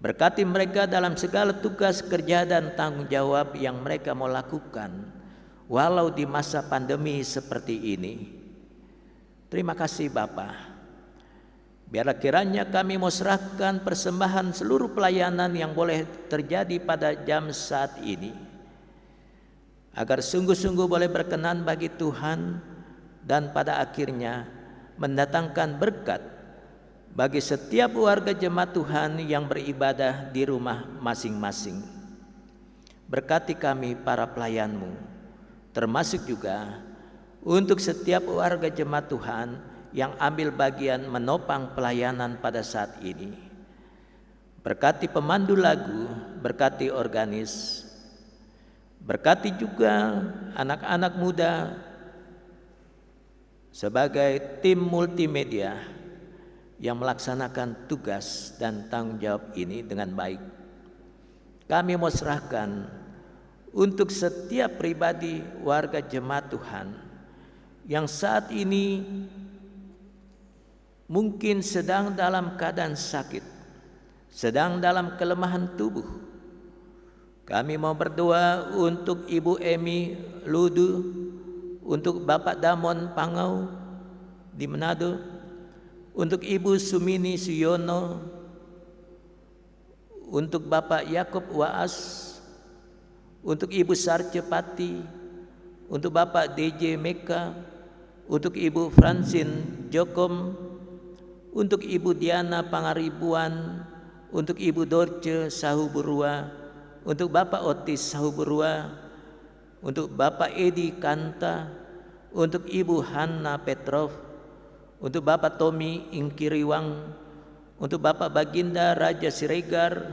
Berkati mereka dalam segala tugas kerja dan tanggung jawab yang mereka mau lakukan, walau di masa pandemi seperti ini. Terima kasih Bapa. Biarlah kiranya kami mau serahkan persembahan seluruh pelayanan yang boleh terjadi pada jam saat ini, agar sungguh-sungguh boleh berkenan bagi Tuhan dan pada akhirnya mendatangkan berkat bagi setiap warga jemaat Tuhan yang beribadah di rumah masing-masing. Berkati kami para pelayan-Mu, termasuk juga untuk setiap warga jemaat Tuhan yang ambil bagian menopang pelayanan pada saat ini. Berkati pemandu lagu, berkati organis, berkati juga anak-anak muda sebagai tim multimedia yang melaksanakan tugas dan tanggung jawab ini dengan baik. Kami mau serahkan untuk setiap pribadi warga jemaat Tuhan yang saat ini mungkin sedang dalam keadaan sakit, sedang dalam kelemahan tubuh. Kami mau berdoa untuk Ibu Emi Ludu, untuk Bapak Damon Pangau di Manado, untuk Ibu Sumini Suyono, untuk Bapak Yakob Waas, untuk Ibu Sarcepati, untuk Bapak DJ Meka, untuk Ibu Francine Jokom, untuk Ibu Diana Pangaribuan, untuk Ibu Dorce Sahuburua, untuk Bapak Otis Sahuburua, untuk Bapak Edi Kanta, untuk Ibu Hanna Petrov, untuk Bapak Tommy Ingkiriwang, untuk Bapak Baginda Raja Siregar,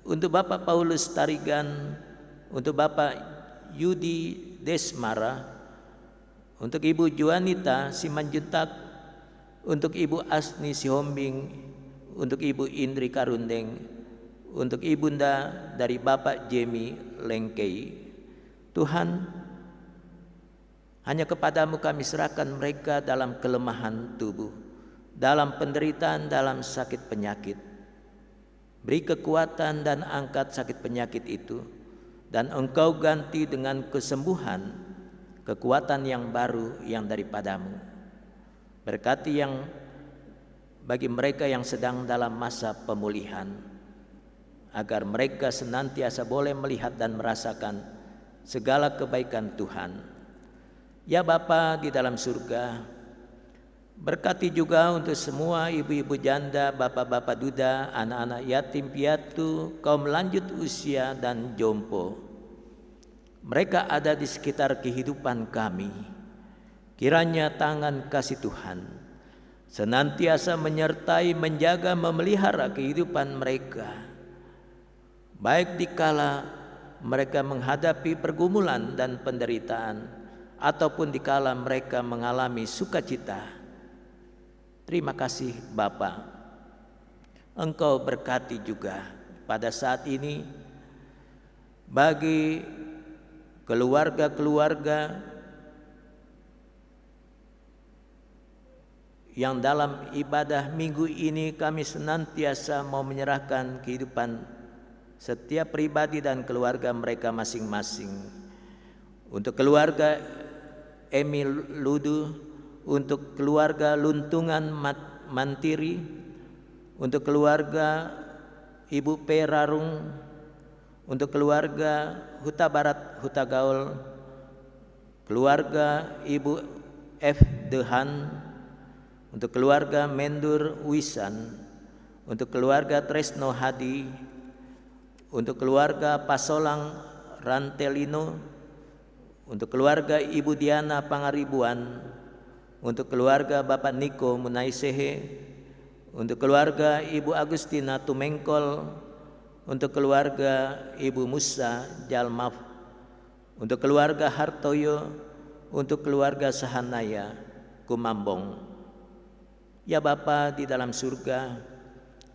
untuk Bapak Paulus Tarigan, untuk Bapak Yudi Desmara, untuk Ibu Juanita Simanjuntak, untuk Ibu Asni Sihombing, untuk Ibu Indri Karundeng, untuk Ibunda dari Bapak Jemi Lengkei. Tuhan, hanya kepadamu kami serahkan mereka dalam kelemahan tubuh, dalam penderitaan, dalam sakit penyakit. Beri kekuatan dan angkat sakit penyakit itu, dan Engkau ganti dengan kesembuhan, kekuatan yang baru yang daripadamu. Berkati yang bagi mereka yang sedang dalam masa pemulihan, agar mereka senantiasa boleh melihat dan merasakan segala kebaikan Tuhan. Ya Bapa di dalam surga, berkati juga untuk semua ibu-ibu janda, bapak-bapak duda, anak-anak yatim piatu, kaum lanjut usia dan jompo. Mereka ada di sekitar kehidupan kami. Kiranya tangan kasih Tuhan senantiasa menyertai, menjaga, memelihara kehidupan mereka, baik dikala mereka menghadapi pergumulan dan penderitaan, ataupun dikala mereka mengalami sukacita. Terima kasih Bapa. Engkau berkati juga pada saat ini bagi keluarga-keluarga yang dalam ibadah minggu ini kami senantiasa mau menyerahkan kehidupan setiap pribadi dan keluarga mereka masing-masing. Untuk keluarga Emil Ludu, untuk keluarga Luntungan Mantiri, untuk keluarga Ibu P. Rarung, untuk keluarga Huta Barat Huta Gaul, keluarga Ibu F. Dehan, untuk keluarga Mendur Wisan, untuk keluarga Tresno Hadi, untuk keluarga Pasolang Rantelino, untuk keluarga Ibu Diana Pangaribuan, untuk keluarga Bapak Niko Munaisehe, untuk keluarga Ibu Agustina Tumengkol, untuk keluarga Ibu Musa Jalmaf, untuk keluarga Hartoyo, untuk keluarga Sahanaya Kumambong. Ya Bapa di dalam surga,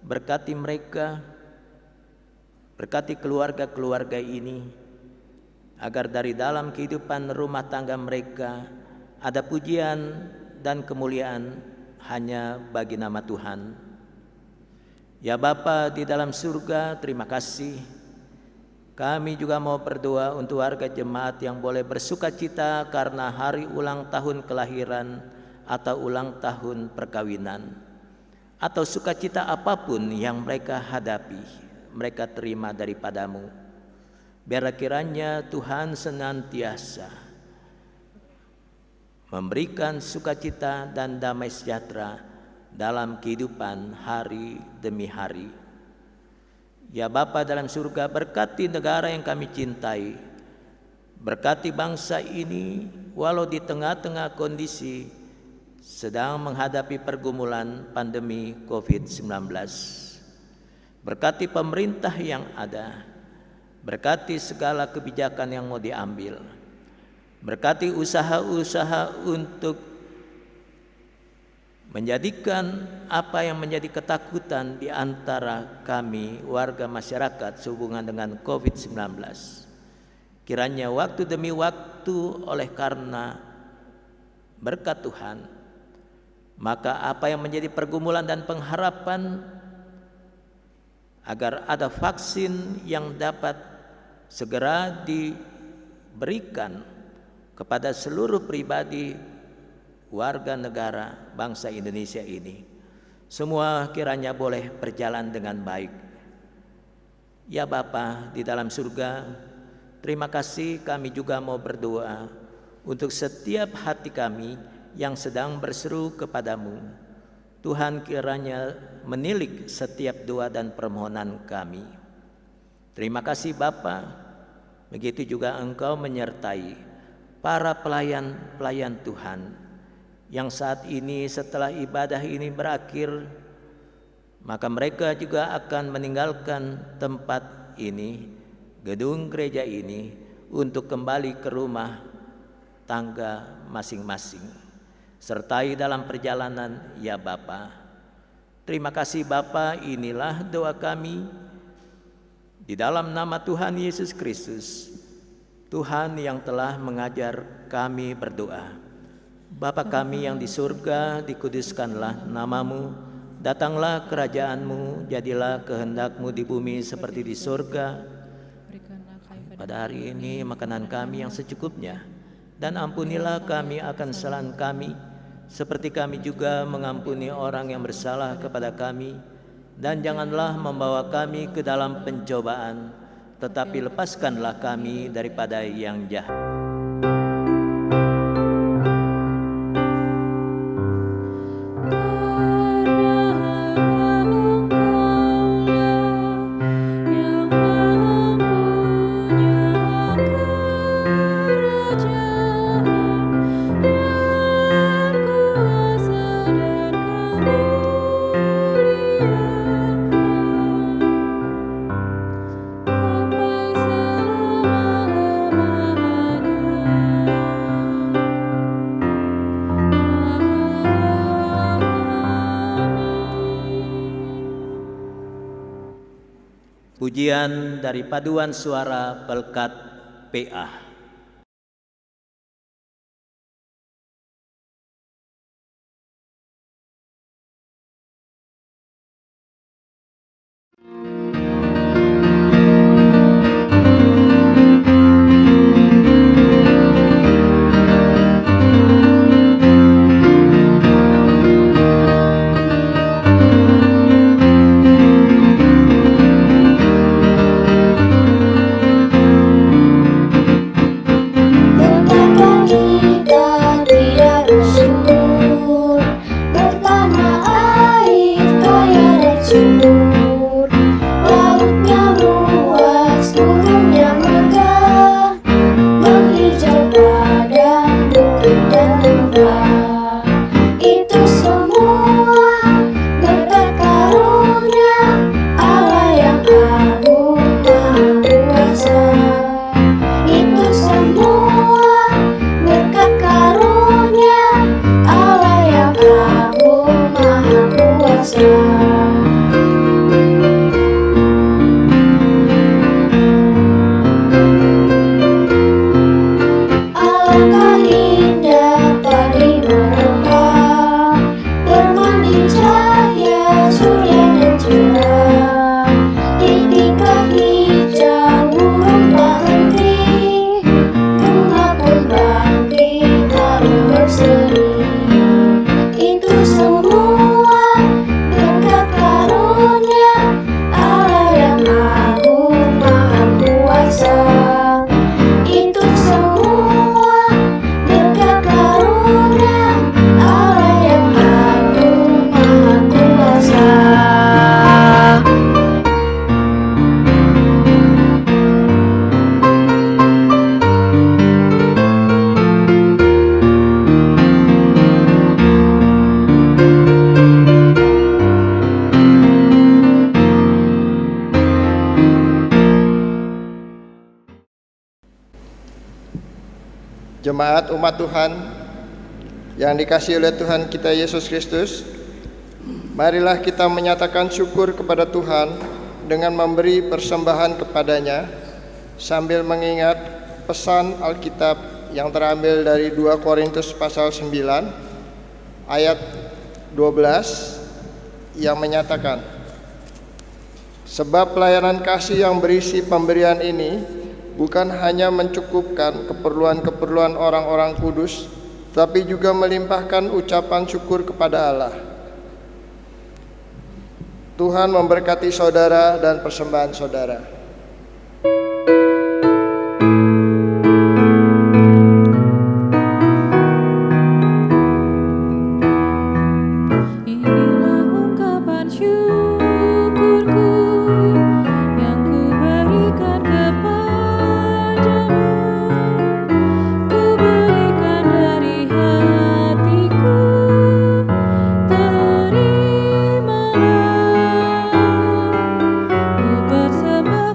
berkati mereka, berkati keluarga-keluarga ini, agar dari dalam kehidupan rumah tangga mereka ada pujian dan kemuliaan hanya bagi nama Tuhan. Ya Bapa di dalam surga, terima kasih. Kami juga mau berdoa untuk warga jemaat yang boleh bersukacita karena hari ulang tahun kelahiran atau ulang tahun perkawinan, atau sukacita apapun yang mereka hadapi, mereka terima daripadamu. Biar kiranya Tuhan senantiasa memberikan sukacita dan damai sejahtera dalam kehidupan hari demi hari. Ya Bapa dalam surga, berkati negara yang kami cintai, berkati bangsa ini walau di tengah-tengah kondisi sedang menghadapi pergumulan pandemi COVID-19. Berkati pemerintah yang ada, berkati segala kebijakan yang mau diambil, berkati usaha-usaha untuk menjadikan apa yang menjadi ketakutan di antara kami warga masyarakat sehubungan dengan COVID-19. Kiranya waktu demi waktu oleh karena berkat Tuhan, maka apa yang menjadi pergumulan dan pengharapan agar ada vaksin yang dapat segera diberikan kepada seluruh pribadi warga negara bangsa Indonesia ini, semua kiranya boleh berjalan dengan baik. Ya Bapa di dalam surga, terima kasih. Kami juga mau berdoa untuk setiap hati kami yang sedang berseru kepadamu. Tuhan kiranya menilik setiap doa dan permohonan kami. Terima kasih Bapa. Begitu juga Engkau menyertai para pelayan-pelayan Tuhan yang saat ini setelah ibadah ini berakhir, maka mereka juga akan meninggalkan tempat ini, gedung gereja ini, untuk kembali ke rumah tangga masing-masing. Sertai dalam perjalanan ya Bapa. Terima kasih Bapa, inilah doa kami di dalam nama Tuhan Yesus Kristus, Tuhan yang telah mengajar kami berdoa. Bapa kami yang di surga, dikuduskanlah namamu, datanglah kerajaanmu, jadilah kehendakmu di bumi seperti di surga. Pada hari ini makanan kami yang secukupnya, dan ampunilah kami akan kesalahan kami, seperti kami juga mengampuni orang yang bersalah kepada kami. Dan janganlah membawa kami ke dalam pencobaan, tetapi lepaskanlah kami daripada yang jahat. Pujian dari paduan suara Pelkat PA. Jemaat umat Tuhan yang dikasihi oleh Tuhan kita Yesus Kristus, marilah kita menyatakan syukur kepada Tuhan dengan memberi persembahan kepadanya sambil mengingat pesan Alkitab yang terambil dari 2 Korintus pasal 9 ayat 12 yang menyatakan, sebab pelayanan kasih yang berisi pemberian ini bukan hanya mencukupkan keperluan-keperluan orang-orang kudus, tapi juga melimpahkan ucapan syukur kepada Allah. Tuhan memberkati saudara dan persembahan saudara. Bersembah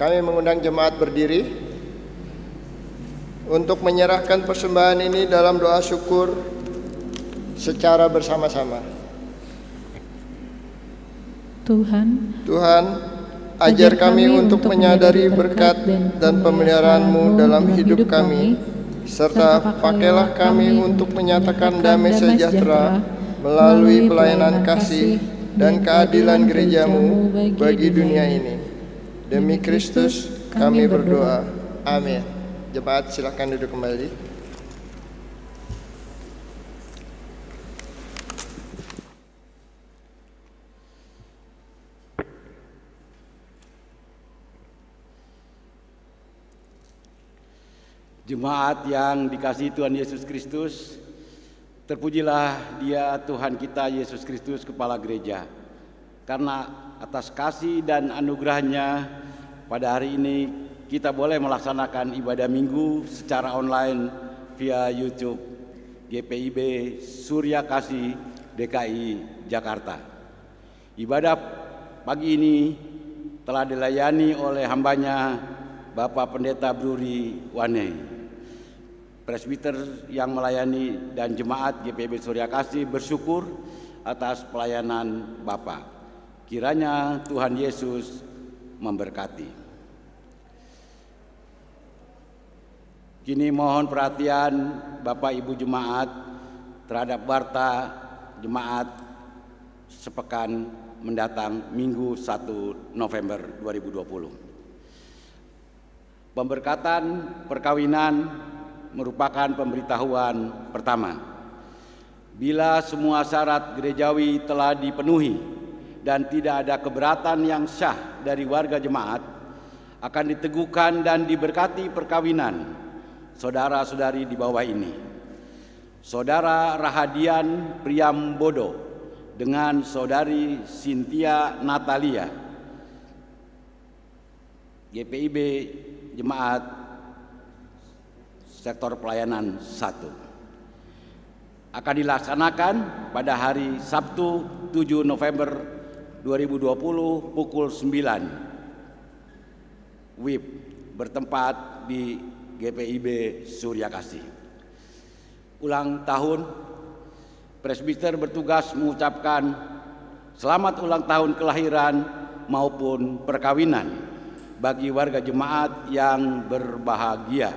Kami mengundang jemaat berdiri untuk menyerahkan persembahan ini dalam doa syukur secara bersama-sama. Tuhan, ajar kami untuk menyadari berkat dan pemeliharaan-Mu dalam hidup kami, serta pakailah kami untuk menyatakan damai sejahtera melalui pelayanan kasih dan keadilan gereja-Mu bagi dunia ini. Demi Kristus kami berdoa. Amin. Jemaat silakan duduk kembali. Jemaat yang dikasihi Tuhan Yesus Kristus, terpujilah Dia Tuhan kita Yesus Kristus Kepala Gereja. Karena atas kasih dan anugerahnya pada hari ini kita boleh melaksanakan ibadah minggu secara online via YouTube GPIB Surya Kasih DKI Jakarta. Ibadah pagi ini telah dilayani oleh hambanya Bapak Pendeta Bruri Wane. Presbiter yang melayani dan jemaat GPIB Surya Kasih bersyukur atas pelayanan Bapak. Kiranya Tuhan Yesus memberkati. Kini mohon perhatian Bapak Ibu jemaat terhadap warta jemaat sepekan mendatang Minggu 1 November 2020. Pemberkatan perkawinan merupakan pemberitahuan pertama. Bila semua syarat gerejawi telah dipenuhi dan tidak ada keberatan yang syah dari warga jemaat, akan diteguhkan dan diberkati perkawinan saudara-saudari di bawah ini. Saudara Rahadian Priambodo dengan saudari Cynthia Natalia, GPIB Jemaat Sektor Pelayanan 1. Akan dilaksanakan pada hari Sabtu 7 November 2020 pukul 9 WIB bertempat di GPIB Surya Kasih. Ulang tahun, presbiter bertugas mengucapkan selamat ulang tahun kelahiran maupun perkawinan bagi warga jemaat yang berbahagia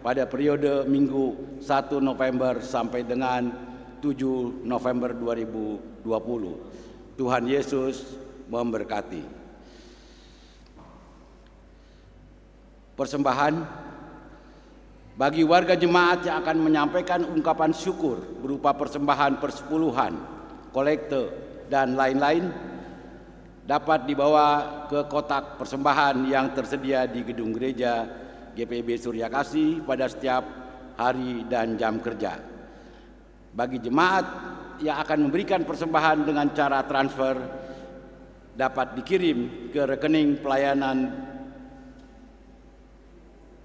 pada periode Minggu 1 November sampai dengan 7 November 2020. Tuhan Yesus memberkati. Persembahan bagi warga jemaat yang akan menyampaikan ungkapan syukur berupa persembahan persepuluhan, kolekte, dan lain-lain dapat dibawa ke kotak persembahan yang tersedia di gedung gereja GPIB Surya Kasih pada setiap hari dan jam kerja. Bagi jemaat yang akan memberikan persembahan dengan cara transfer dapat dikirim ke rekening pelayanan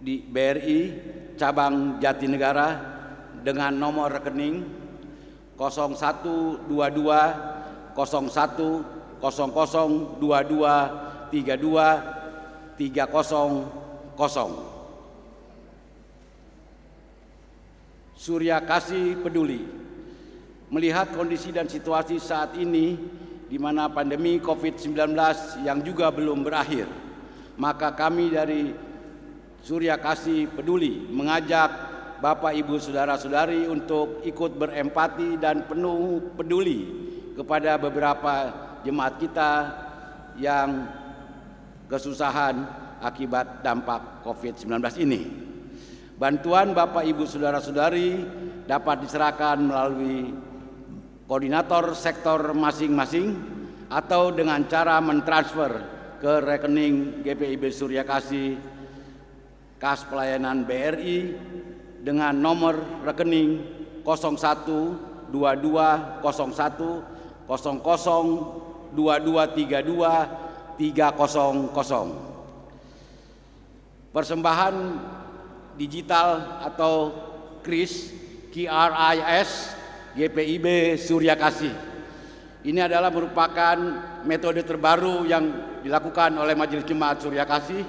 di BRI cabang Jatinegara dengan nomor rekening 0122 01 00 22 32 300. Surya Kasih peduli melihat kondisi dan situasi saat ini di mana pandemi COVID-19 yang juga belum berakhir. Maka kami dari Surya Kasih peduli mengajak Bapak Ibu Saudara-saudari untuk ikut berempati dan penuh peduli kepada beberapa jemaat kita yang kesusahan akibat dampak COVID-19 ini. Bantuan Bapak Ibu Saudara-saudari dapat diserahkan melalui koordinator sektor masing-masing atau dengan cara mentransfer ke rekening GPIB Surya Kasih Kas Pelayanan BRI dengan nomor rekening 01 22 01 00 22 32 300. Persembahan digital atau KRIS GPIB Surya Kasih. Ini adalah merupakan metode terbaru yang dilakukan oleh Majelis Jemaat Surya Kasih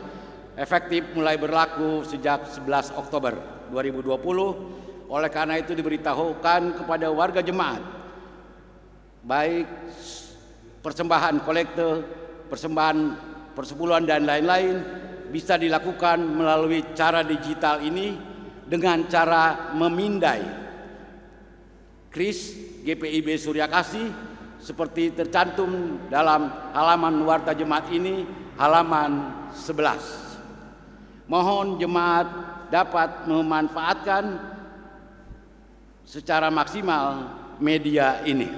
efektif mulai berlaku sejak 11 Oktober 2020. Oleh karena itu diberitahukan kepada warga jemaat, baik persembahan kolekte, persembahan persepuluhan dan lain-lain bisa dilakukan melalui cara digital ini dengan cara memindai kris GPIB Surya Kasih seperti tercantum dalam halaman warta jemaat ini, halaman 11. Mohon jemaat dapat memanfaatkan secara maksimal media ini.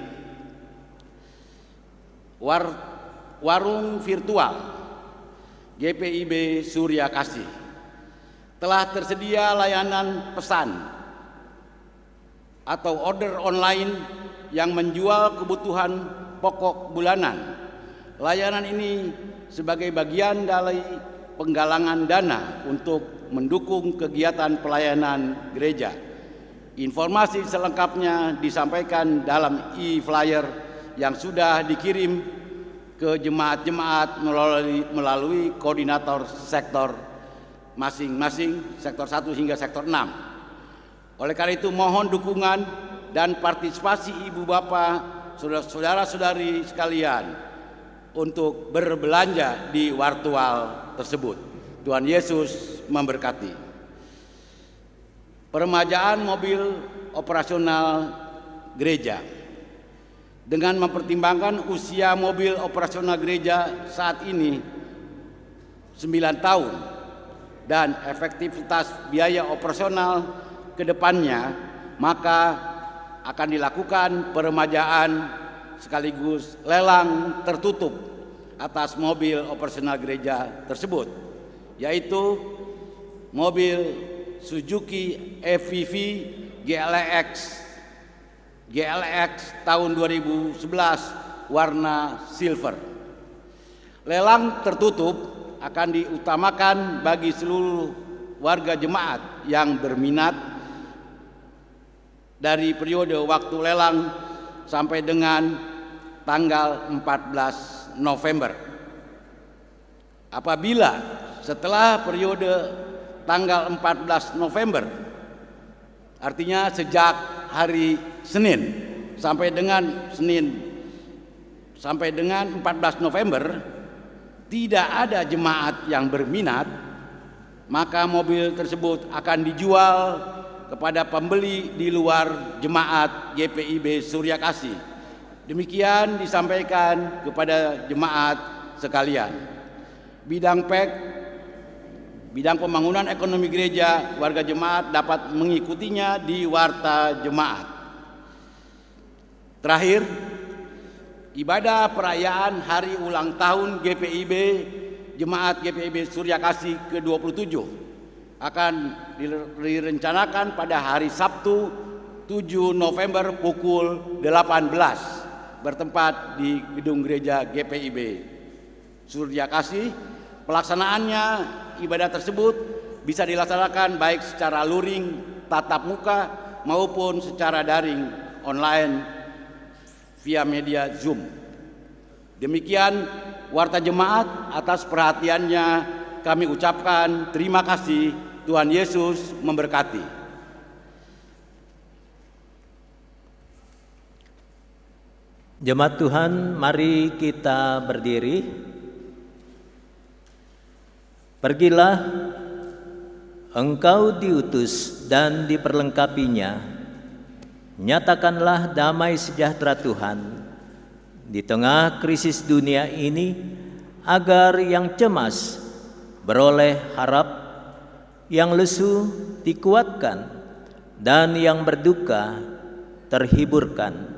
Warung virtual GPIB Surya Kasih telah tersedia layanan pesan atau order online yang menjual kebutuhan pokok bulanan. Layanan ini sebagai bagian dari penggalangan dana untuk mendukung kegiatan pelayanan gereja. Informasi selengkapnya disampaikan dalam e-flyer yang sudah dikirim ke jemaat-jemaat melalui koordinator sektor masing-masing, sektor 1 hingga sektor 6. Oleh karena itu mohon dukungan dan partisipasi ibu bapak, saudara-saudari sekalian untuk berbelanja di wartual tersebut. Tuhan Yesus memberkati. Peremajaan mobil operasional gereja. Dengan mempertimbangkan usia mobil operasional gereja saat ini 9 tahun dan efektivitas biaya operasional ke depannya, maka akan dilakukan peremajaan sekaligus lelang tertutup atas mobil operasional gereja tersebut, yaitu mobil Suzuki FVV GLX tahun 2011 warna silver. Lelang tertutup akan diutamakan bagi seluruh warga jemaat yang berminat dari periode waktu lelang sampai dengan tanggal 14 November. Apabila setelah periode tanggal 14 November, artinya sejak hari Senin sampai dengan 14 November tidak ada jemaat yang berminat, maka mobil tersebut akan dijual kepada pembeli di luar jemaat GPIB Surya Kasih. Demikian disampaikan kepada jemaat sekalian. Bidang pembangunan ekonomi gereja, warga jemaat dapat mengikutinya di warta jemaat. Terakhir, ibadah perayaan hari ulang tahun GPIB, Jemaat GPIB Surya Kasih ke-27 akan direncanakan pada hari Sabtu 7 November pukul 18 bertempat di gedung gereja GPIB Surya Kasih. Pelaksanaannya, ibadah tersebut bisa dilaksanakan baik secara luring tatap muka maupun secara daring online via media Zoom. Demikian warta jemaat, atas perhatiannya kami ucapkan terima kasih. Tuhan Yesus memberkati. Jemaat Tuhan, mari kita berdiri. Pergilah, engkau diutus dan diperlengkapinya. Nyatakanlah damai sejahtera Tuhan di tengah krisis dunia ini, agar yang cemas beroleh harap, yang lesu dikuatkan, dan yang berduka terhiburkan.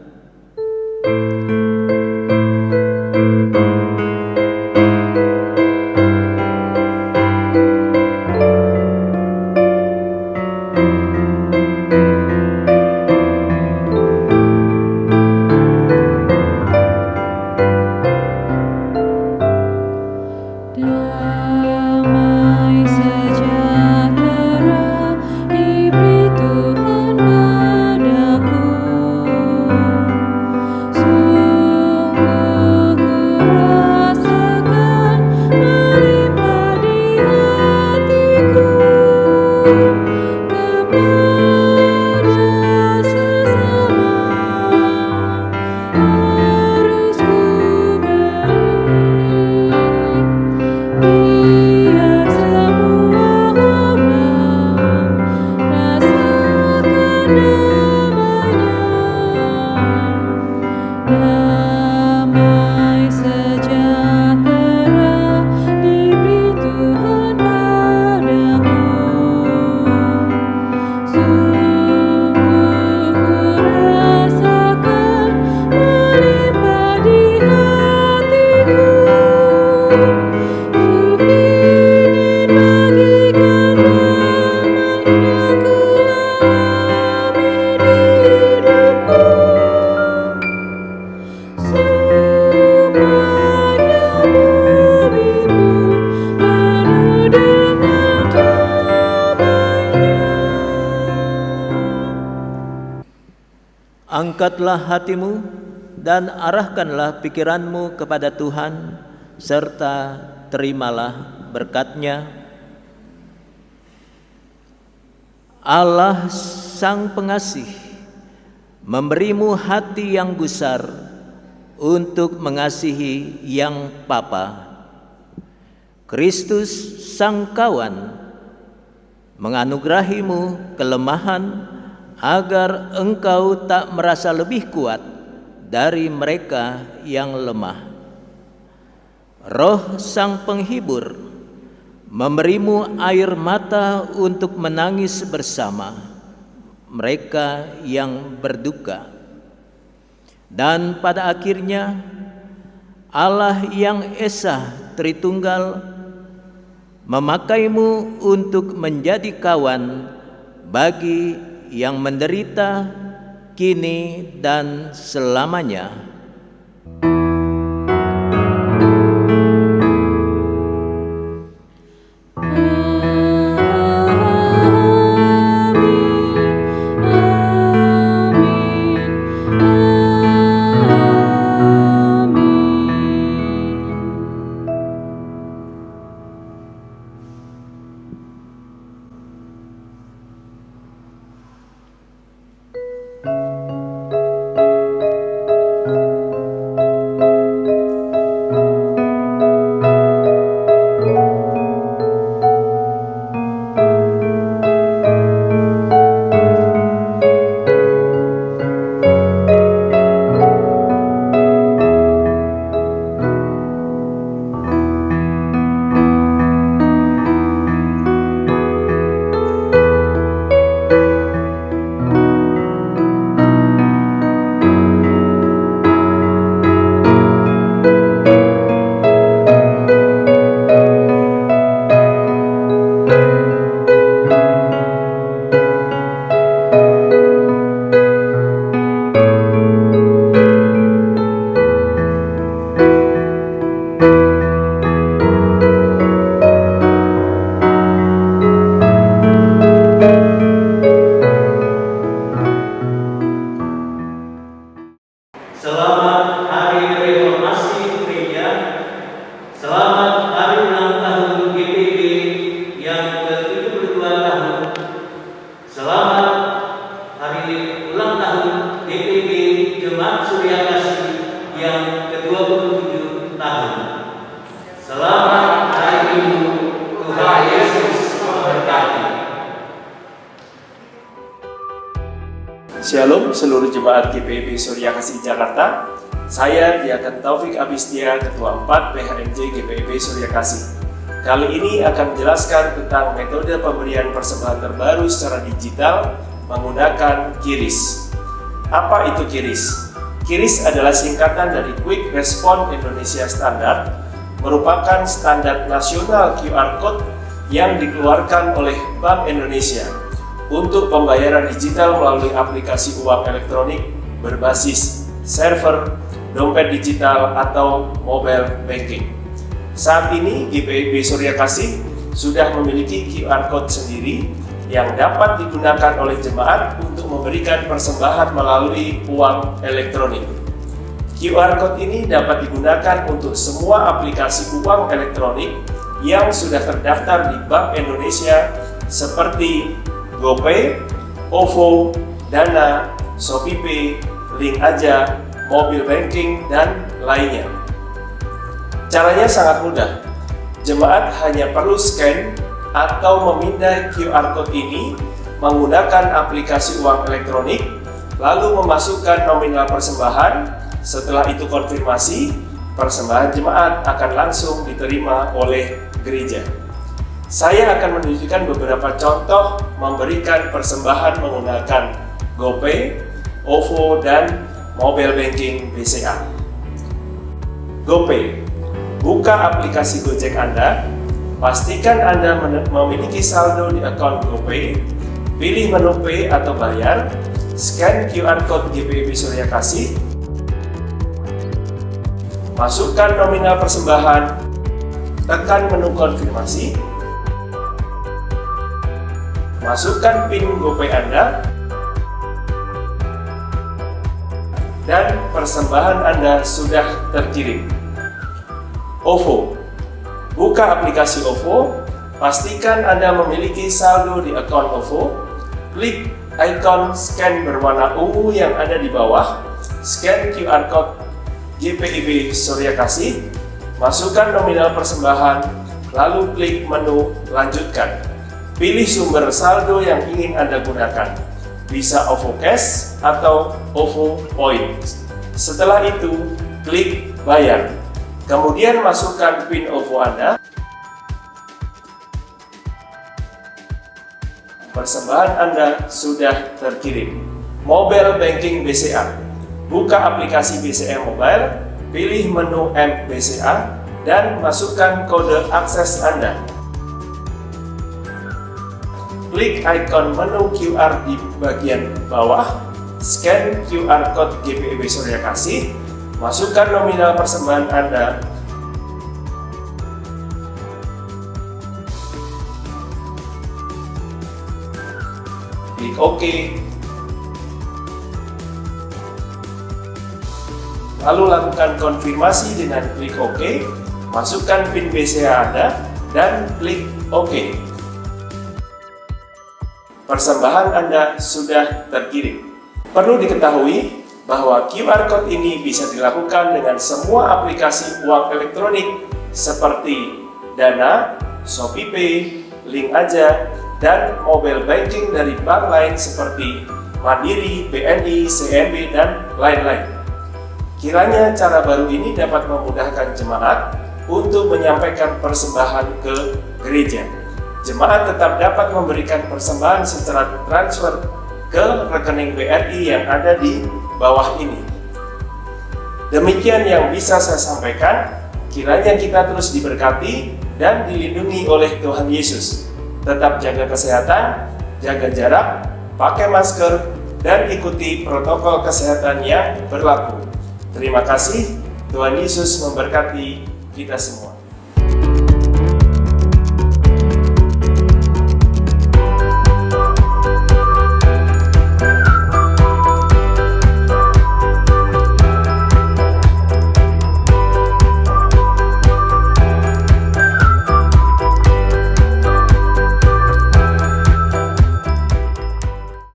Damai sejahtera diberi Tuhan padaku. Angkatlah hatimu dan arahkanlah pikiranmu kepada Tuhan, serta terimalah berkat-Nya. Allah Sang Pengasih memberimu hati yang gusar untuk mengasihi yang papa. Kristus Sang Kawan menganugerahimu kelemahan agar engkau tak merasa lebih kuat dari mereka yang lemah. Roh Sang Penghibur memberimu air mata untuk menangis bersama mereka yang berduka. Dan pada akhirnya Allah yang Esa Tritunggal memakaimu untuk menjadi kawan bagi yang menderita kini dan selamanya. Shalom seluruh jemaat GPIB Surya Kasih Jakarta. Saya Diaken Taufik Abistia, Ketua 4 PHMJ GPIB Surya Kasih. Kali ini akan menjelaskan tentang metode pemberian persembahan terbaru secara digital menggunakan QRIS. Apa itu QRIS? QRIS adalah singkatan dari Quick Response Indonesia Standard, merupakan standar nasional QR Code yang dikeluarkan oleh Bank Indonesia untuk pembayaran digital melalui aplikasi uang elektronik berbasis server, dompet digital, atau mobile banking. Saat ini GPIB Surya Kasih sudah memiliki QR Code sendiri yang dapat digunakan oleh jemaat untuk memberikan persembahan melalui uang elektronik. QR Code ini dapat digunakan untuk semua aplikasi uang elektronik yang sudah terdaftar di Bank Indonesia seperti GoPay, OVO, Dana, ShopeePay, Link Aja, Mobile Banking, dan lainnya. Caranya sangat mudah. Jemaat hanya perlu scan atau memindai QR Code ini menggunakan aplikasi uang elektronik, lalu memasukkan nominal persembahan. Setelah itu konfirmasi, persembahan jemaat akan langsung diterima oleh gereja. Saya akan menunjukkan beberapa contoh memberikan persembahan menggunakan GoPay, OVO, dan Mobile Banking BCA. GoPay. buka aplikasi Gojek Anda, pastikan Anda memiliki saldo di akun GoPay, pilih menu Pay atau bayar, scan QR Code GPIB Surya Kasih, masukkan nominal persembahan, tekan menu konfirmasi, masukkan PIN GoPay Anda, dan persembahan Anda sudah terkirim. OVO. Buka aplikasi OVO, pastikan Anda memiliki saldo di akun OVO, klik ikon scan berwarna ungu yang ada di bawah, scan QR Code GPIB Surya Kasih, masukkan nominal persembahan, lalu klik menu lanjutkan. Pilih sumber saldo yang ingin Anda gunakan, bisa OVO Cash atau OVO Point. Setelah itu, klik bayar. Kemudian masukkan PIN OVO Anda. Persembahan Anda sudah terkirim. Mobile Banking BCA. Buka aplikasi BCA Mobile, pilih menu M BCA, dan masukkan kode akses Anda. Klik ikon menu QR di bagian bawah, scan QR Code GPIB Surya Kasih, masukkan nominal persembahan Anda, klik OK, lalu lakukan konfirmasi dengan klik OK, masukkan PIN BCA Anda, dan klik OK. Persembahan Anda sudah terkirim. Perlu diketahui bahwa QR Code ini bisa dilakukan dengan semua aplikasi uang elektronik seperti Dana, ShopeePay, Link Aja, dan mobile banking dari bank lain seperti Mandiri, BNI, CMB, dan lain-lain. Kiranya cara baru ini dapat memudahkan jemaat untuk menyampaikan persembahan ke gereja. Jemaat tetap dapat memberikan persembahan secara transfer ke rekening BRI yang ada di bawah ini. Demikian yang bisa saya sampaikan. Kiranya kita terus diberkati dan dilindungi oleh Tuhan Yesus. Tetap jaga kesehatan, jaga jarak, pakai masker, dan ikuti protokol kesehatan yang berlaku. Terima kasih. Tuhan Yesus memberkati kita semua.